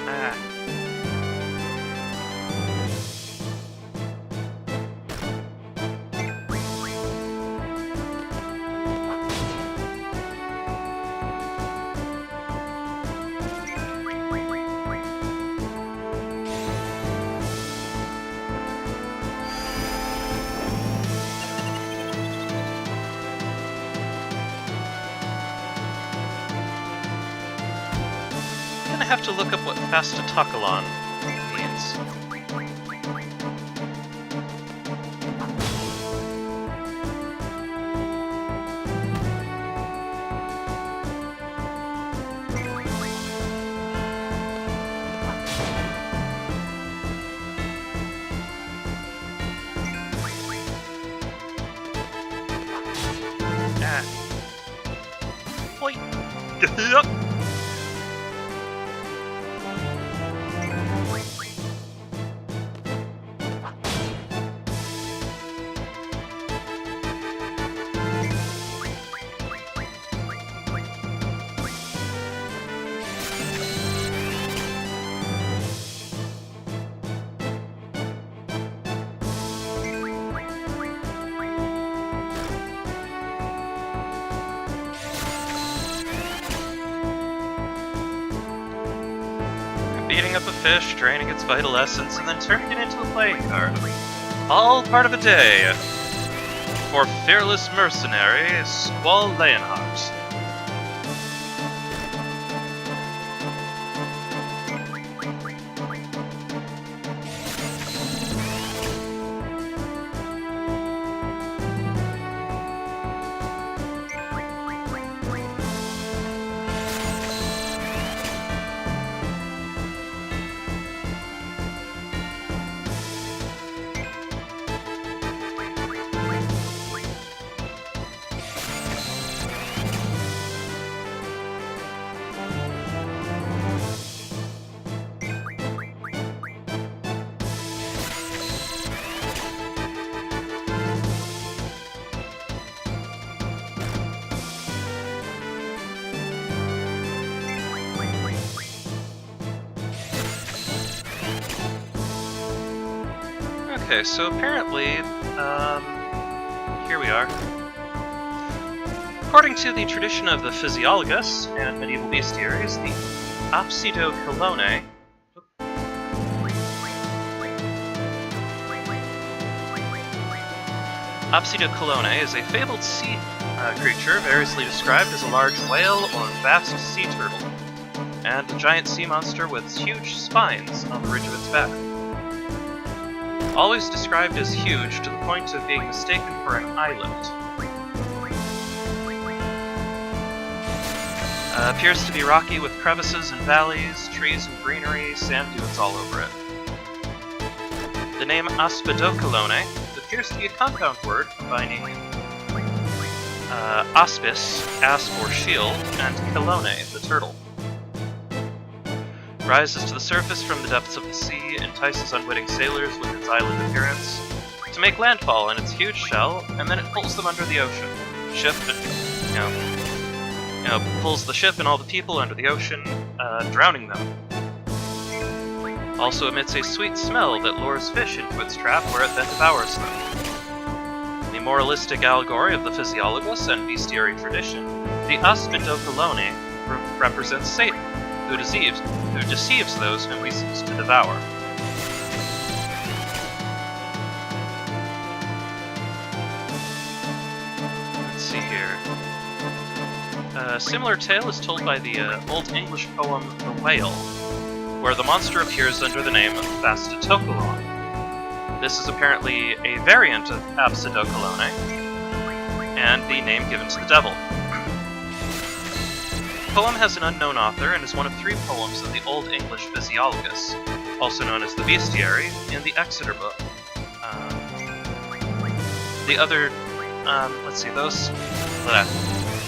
Ah. I have to look up what Fastatokalon means. Yup. Beating up a fish, draining its vital essence, and then turning it into a playing card. All part of a day for fearless mercenary Squall Leonhardt. Okay, so apparently, here we are. According to the tradition of the Physiologus and medieval bestiaries, the Apsidocolone is a fabled sea creature variously described as a large whale or vast sea turtle, and a giant sea monster with huge spines on the ridge of its back. Always described as huge to the point of being mistaken for an island. Appears to be rocky with crevices and valleys, trees and greenery, sand dunes all over it. The name Aspidocolone appears to be a compound word combining aspis, asp or shield, and colone, the turtle. Rises to the surface from the depths of the sea, entices unwitting sailors with its island appearance to make landfall in its huge shell, and then it pulls them under the ocean. Pulls the ship and all the people under the ocean, drowning them. Also emits a sweet smell that lures fish into its trap, where it then devours them. The moralistic allegory of the Physiologus and bestiary tradition, the Aspidocolone represents Satan, who deceives those whom he seeks to devour. Let's see here. A similar tale is told by the Old English poem The Whale, where the monster appears under the name Fastitocolone. This is apparently a variant of Apsidocolone, and the name given to the devil. The poem has an unknown author and is one of 3 poems of the Old English Physiologus, also known as the Bestiary, in the Exeter book.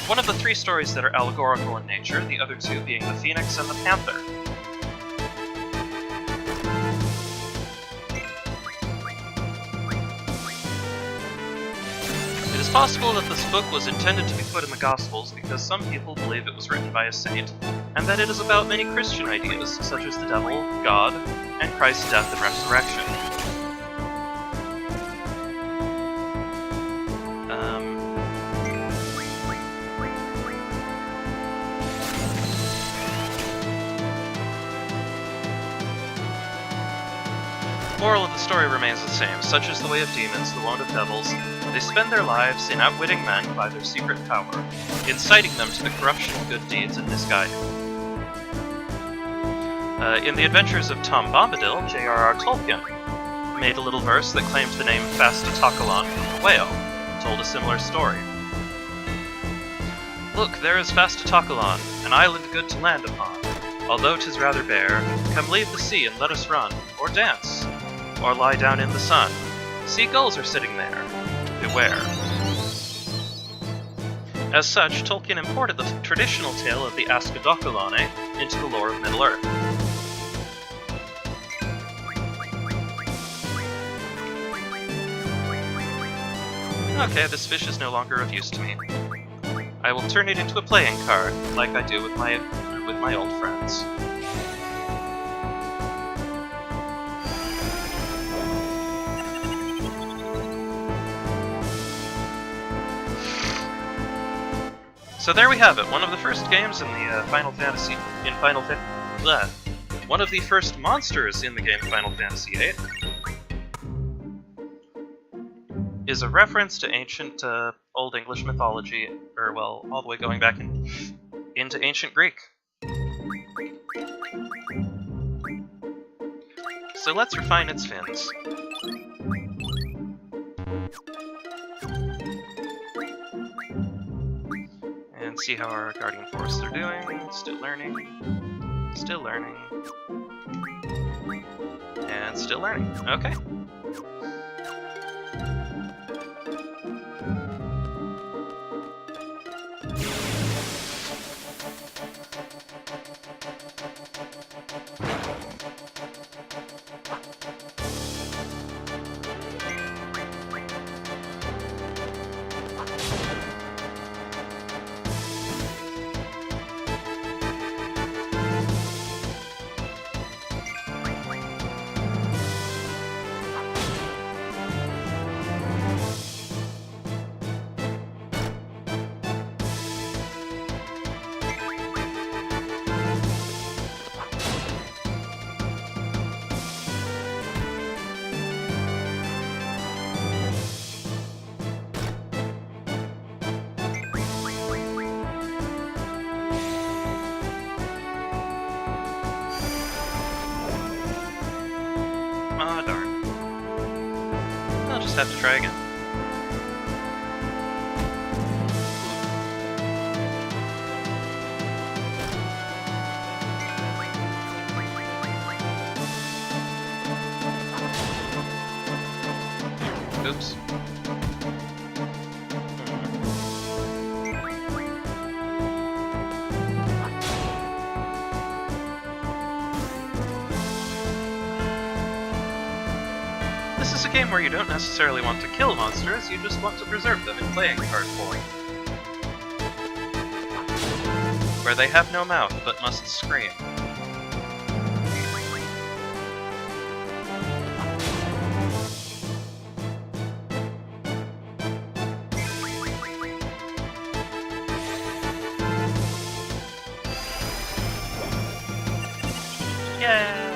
One of the 3 stories that are allegorical in nature, the other 2 being the Phoenix and the Panther. It is possible that this book was intended to be put in the Gospels because some people believe it was written by a saint, and that it is about many Christian ideas, such as the devil, God, and Christ's death and resurrection. The moral of the story remains the same. Such is the way of demons, the wont of devils. They spend their lives in outwitting men by their secret power, inciting them to the corruption of good deeds and misguiding. In the Adventures of Tom Bombadil, J.R.R. Tolkien made a little verse that claimed the name Fastitocolone from the whale, and told a similar story. Look, there is Fastitocolone, an island good to land upon. Although 'tis rather bare, come leave the sea and let us run, or dance, or lie down in the sun. Sea gulls are sitting there. Beware.
As such, Tolkien imported the traditional tale of the Askedokalane into the lore of Middle-earth. Okay, this fish is no longer of use to me. I will turn it into a playing card, like I do with my old friends. So there we have it, one of the first games in the one of the first monsters in the game Final Fantasy VIII is a reference to ancient Old English mythology, or well, all the way going back into ancient Greek. So let's refine its fins. And see how our Guardian Forests are doing. Still learning. Still learning. And still learning. Okay. Ah, darn. I'll just have to try again. Oops. This is a game where you don't necessarily want to kill monsters, you just want to preserve them in playing card form. Where they have no mouth, but must scream. Yay!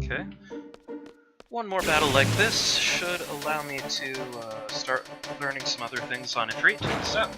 Okay. One more battle like this should allow me to start learning some other things on Ifrit. So.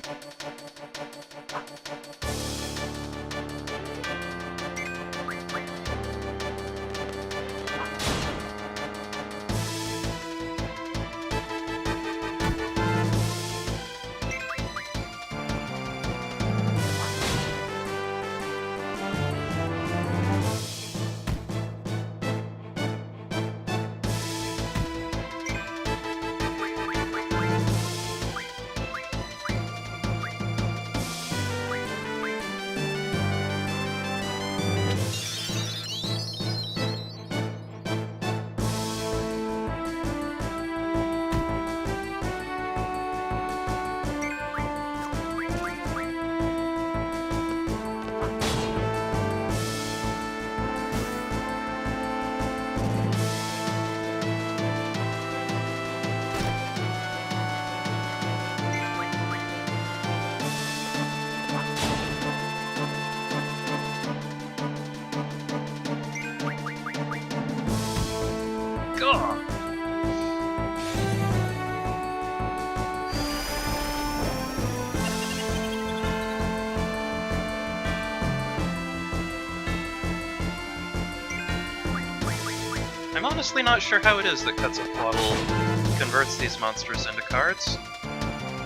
I'm honestly not sure how it is that Quetzalcoatl converts these monsters into cards.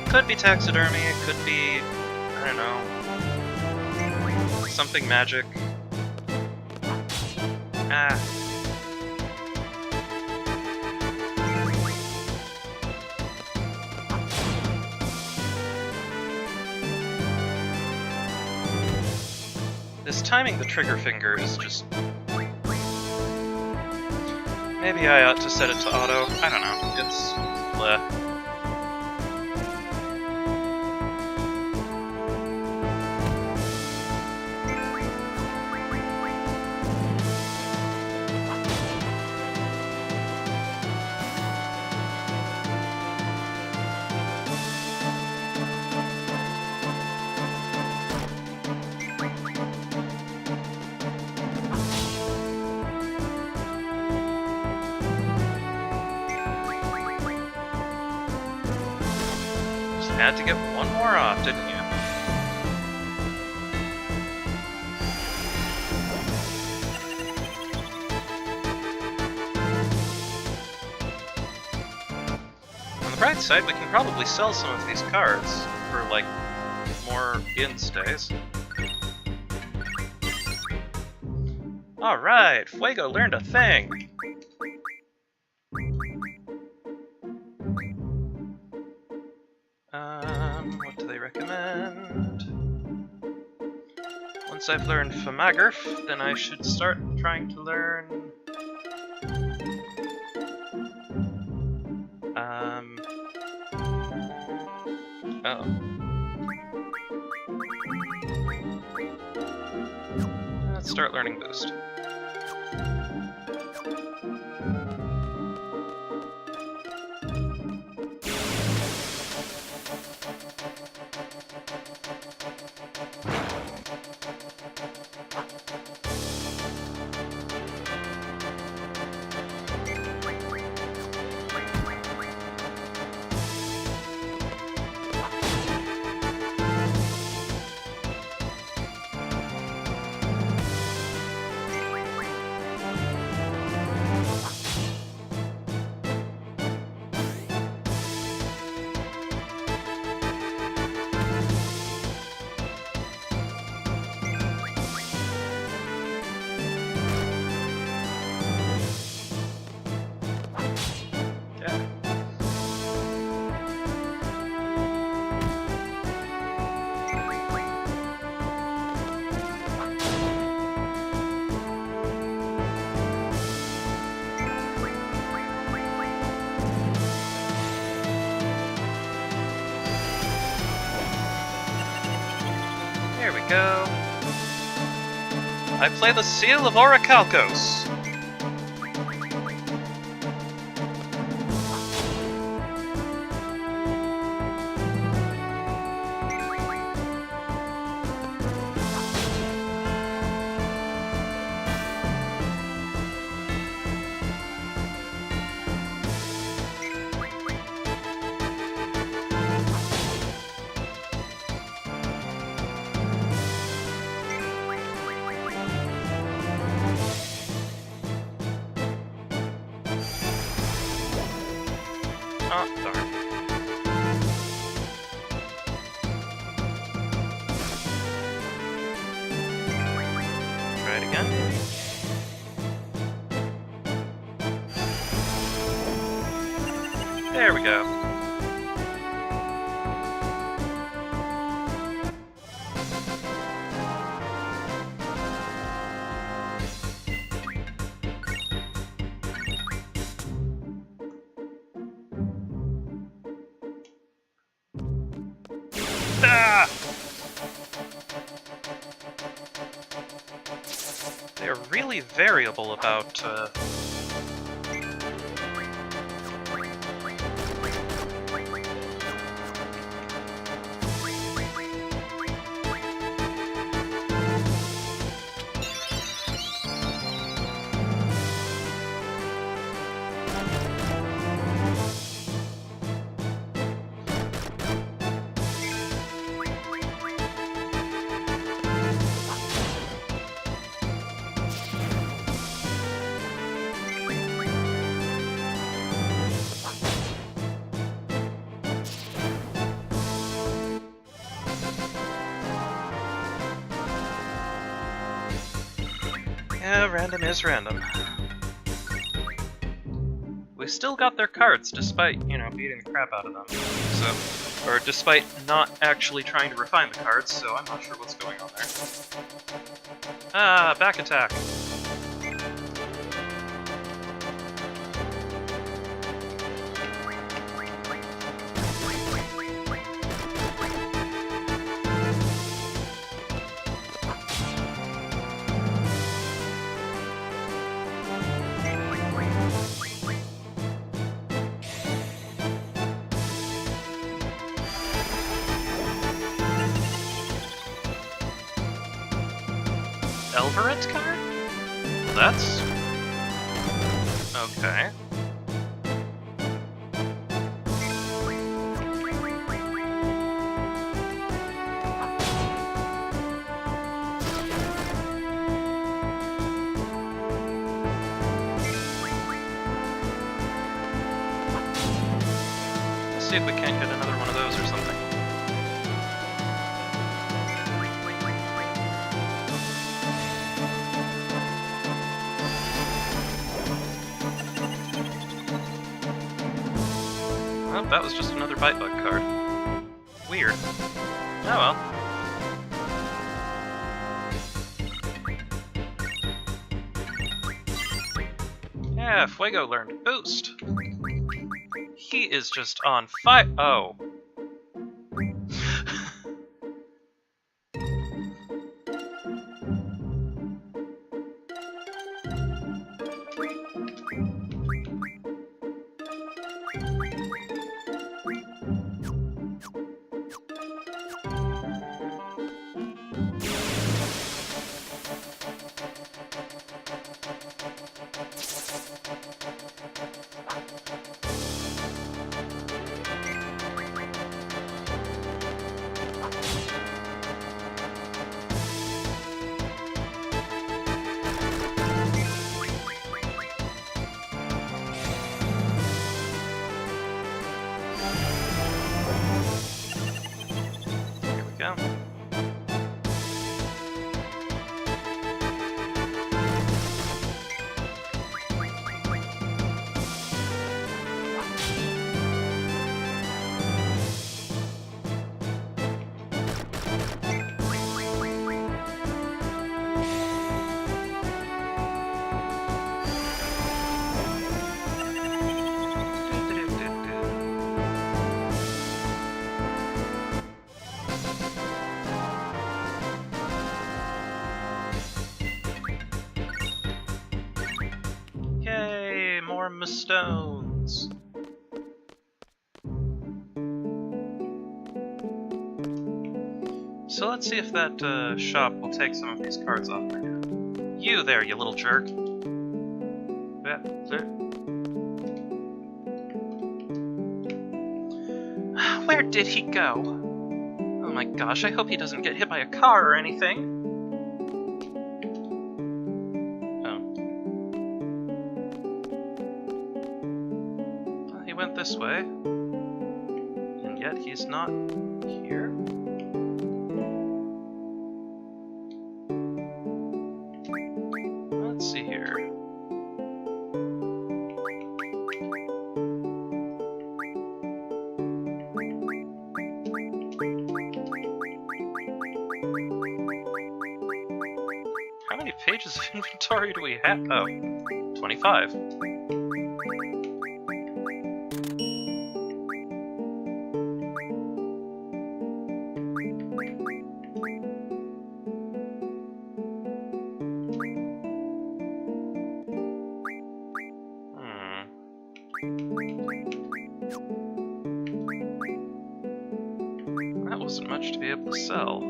Could be taxidermy, it could be, I don't know, something magic. Ah. This timing the trigger finger is just... Maybe I ought to set it to auto. I don't know. It's... bleh. Had to get one more off, didn't you? On the bright side, we can probably sell some of these cards for, like, more inn stays. Alright, Fuego learned a thing! What do they recommend? Once I've learned Famagraph, then I should start trying to learn... Oh. Let's start learning Boost. There we go. I play the Seal of Orichalcos. Oh, darn. Try it again. There we go. Ah! They're really variable about, Yeah, random is random. We still got their cards, despite, beating the crap out of them. So, or despite not actually trying to refine the cards, so I'm not sure what's going on there. Ah, back attack. Elverett card? That's... okay. Let's see if we can't get another one of those or something. Oh, that was just another Bite Bug card. Weird. Oh well. Yeah, Fuego learned Boost. He is just on fire. Oh. Here we go. Yay, more stones. So let's see if that shop will take some of these cards off my hand. You there, you little jerk. Yeah, there. Where did he go? Oh my gosh, I hope he doesn't get hit by a car or anything. He went this way, and yet he's not here. Let's see here. How many pages of inventory do we have? Oh, 25. That wasn't much to be able to sell.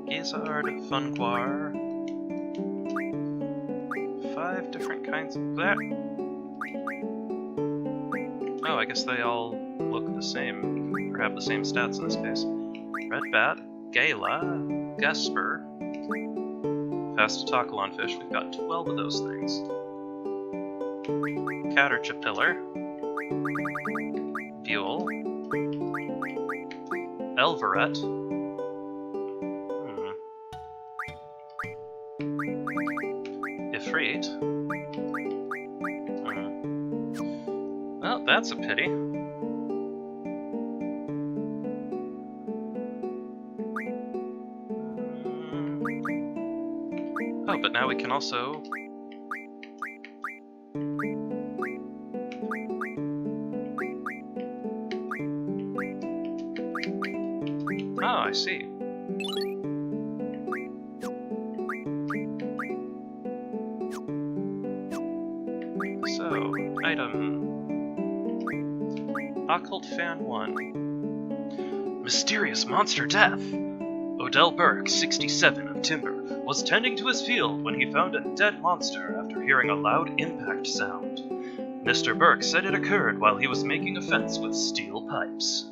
Gizzard, Funquar. 5 different kinds of that. Oh, I guess they all look the same, or have the same stats in this case. Red Bat, Gala, Gusper,
past a Takalon-fish. We've got 12 of those things. Caterpillar. Buell. Elveret. Ifrit. Well, that's a pity. Oh, but now we can also... Oh, I see. So, item... Occult Fan 1. Mysterious monster death! Odell Burke, 67, of Timber, was tending to his field when he found a dead monster after hearing a loud impact sound. Mr. Burke said it occurred while he was making a fence with steel pipes.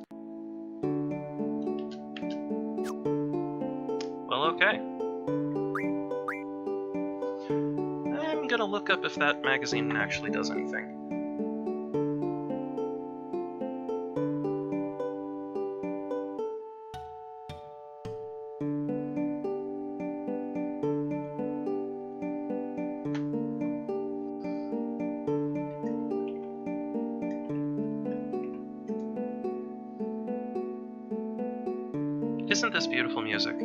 Well, okay. I'm gonna look up if that magazine actually does anything. Isn't this beautiful music?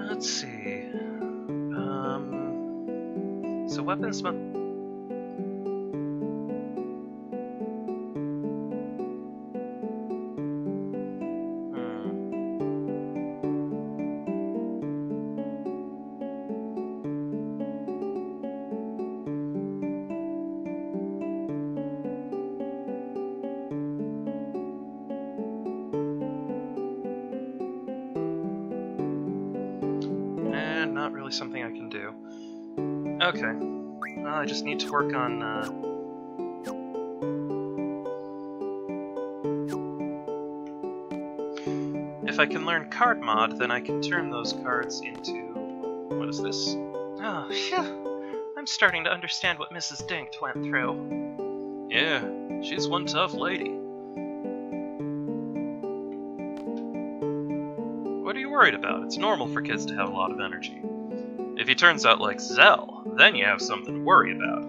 Let's see. So weapons. Not really something I can do. Okay. Well, I just need to work on, If I can learn card mod, then I can turn those cards into... What is this?
Oh, phew. I'm starting to understand what Mrs. Dinkt went through.
Yeah, she's one tough lady. What are you worried about? It's normal for kids to have a lot of energy. If he turns out like Zell, then you have something to worry about.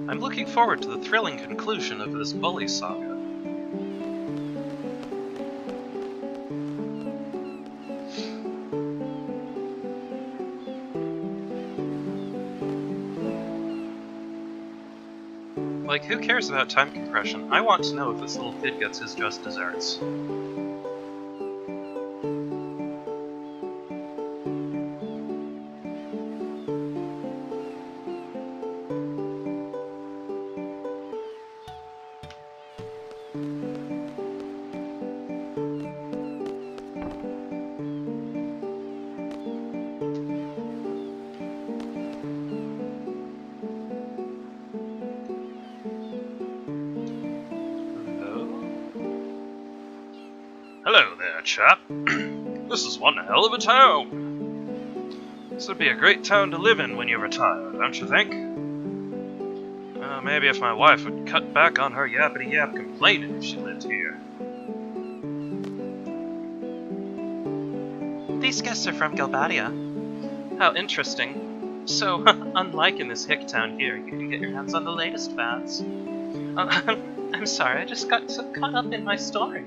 I'm looking forward to the thrilling conclusion of this bully saga. Like, who cares about time compression? I want to know if this little kid gets his just desserts.
chap. This is one hell of a town. This would be a great town to live in when you retire, don't you think? Maybe if my wife would cut back on her yappity-yap complaining if she lived here.
These guests are from Galbadia. How interesting. So, unlike in this hick town here, you can get your hands on the latest fads. I'm sorry, I just got so caught up in my story.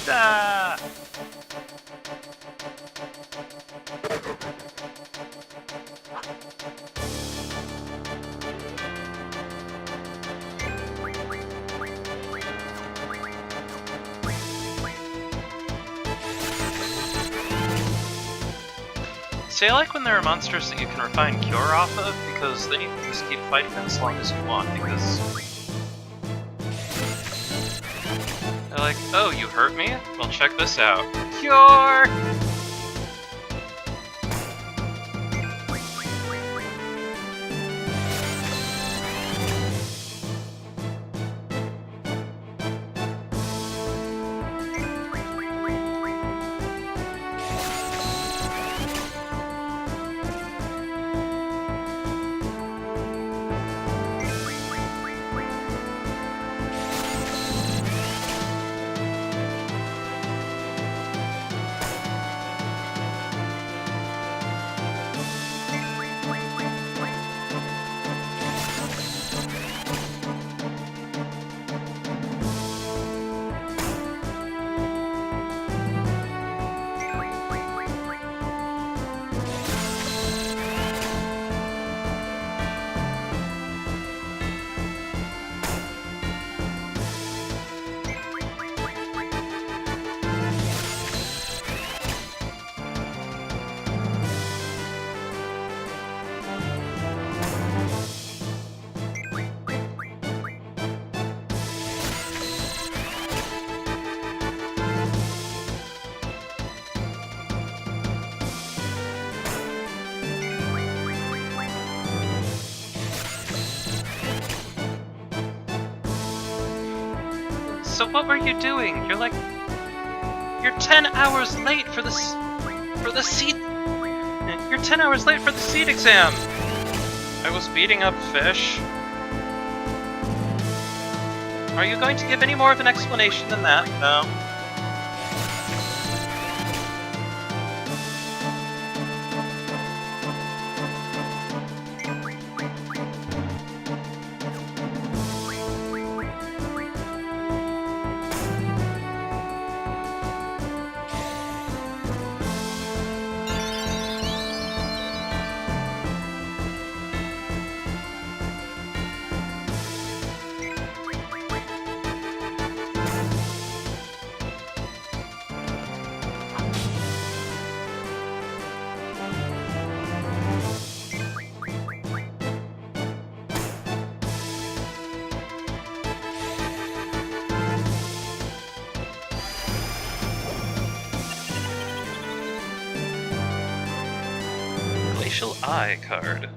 Ah!
See, I like when there are monsters that you can refine cure off of, because then you can just keep fighting them as long as you want, because... They're like, oh, you hurt me? Well, check this out. Cure! So what were you doing? You're 10 hours late for the seed. You're 10 hours late for the seed exam. I was beating up fish. Are you going to give any more of an explanation than that? No. Glacial Eye card.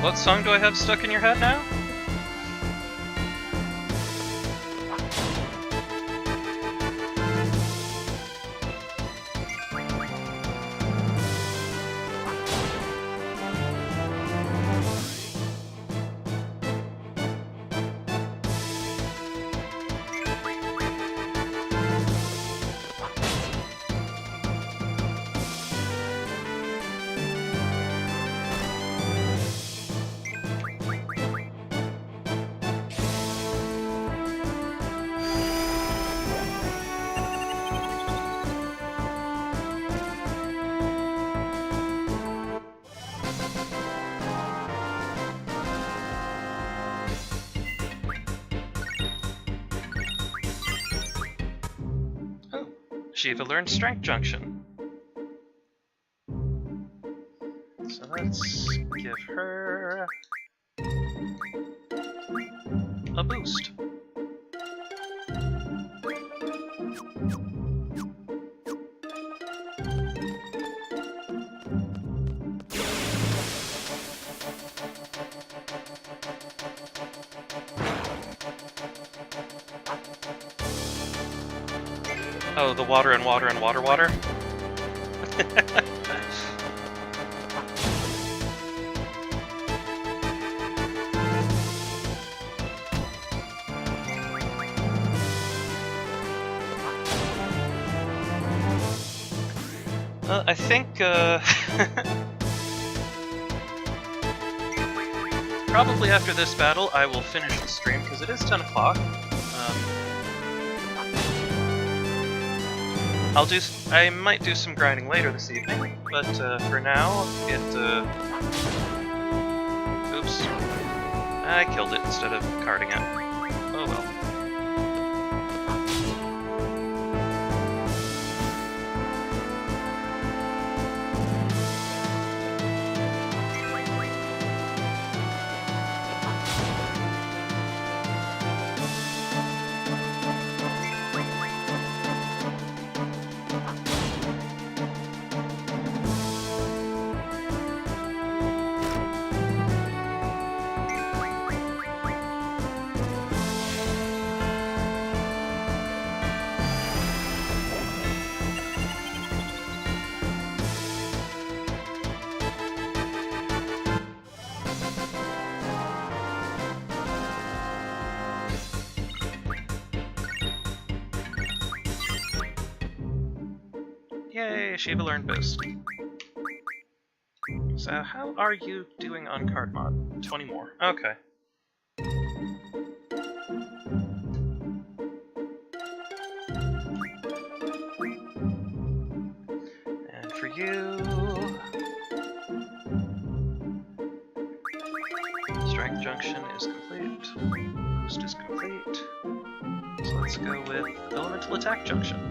What song do I have stuck in your head now? Shiva learned Strength Junction. So let's give her a boost. Oh, the water and water and water water? I think, probably after this battle I will finish the stream, because it is 10 o'clock. I might do some grinding later this evening, but for now, oops. I killed it instead of carding it. Oh well. Yay, Shiva learned boost. So how are you doing on card mod? 20 more. Okay. And for you... Strength Junction is complete. Boost is complete. So let's go with Elemental Attack Junction.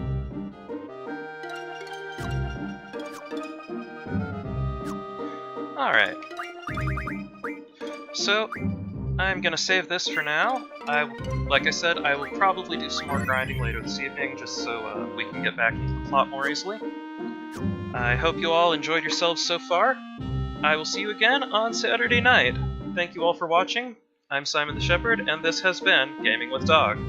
Alright. So, I'm gonna save this for now. Like I said, I will probably do some more grinding later this evening, just so we can get back into the plot more easily. I hope you all enjoyed yourselves so far. I will see you again on Saturday night. Thank you all for watching. I'm Simon the Shepherd, and this has been Gaming with Dog.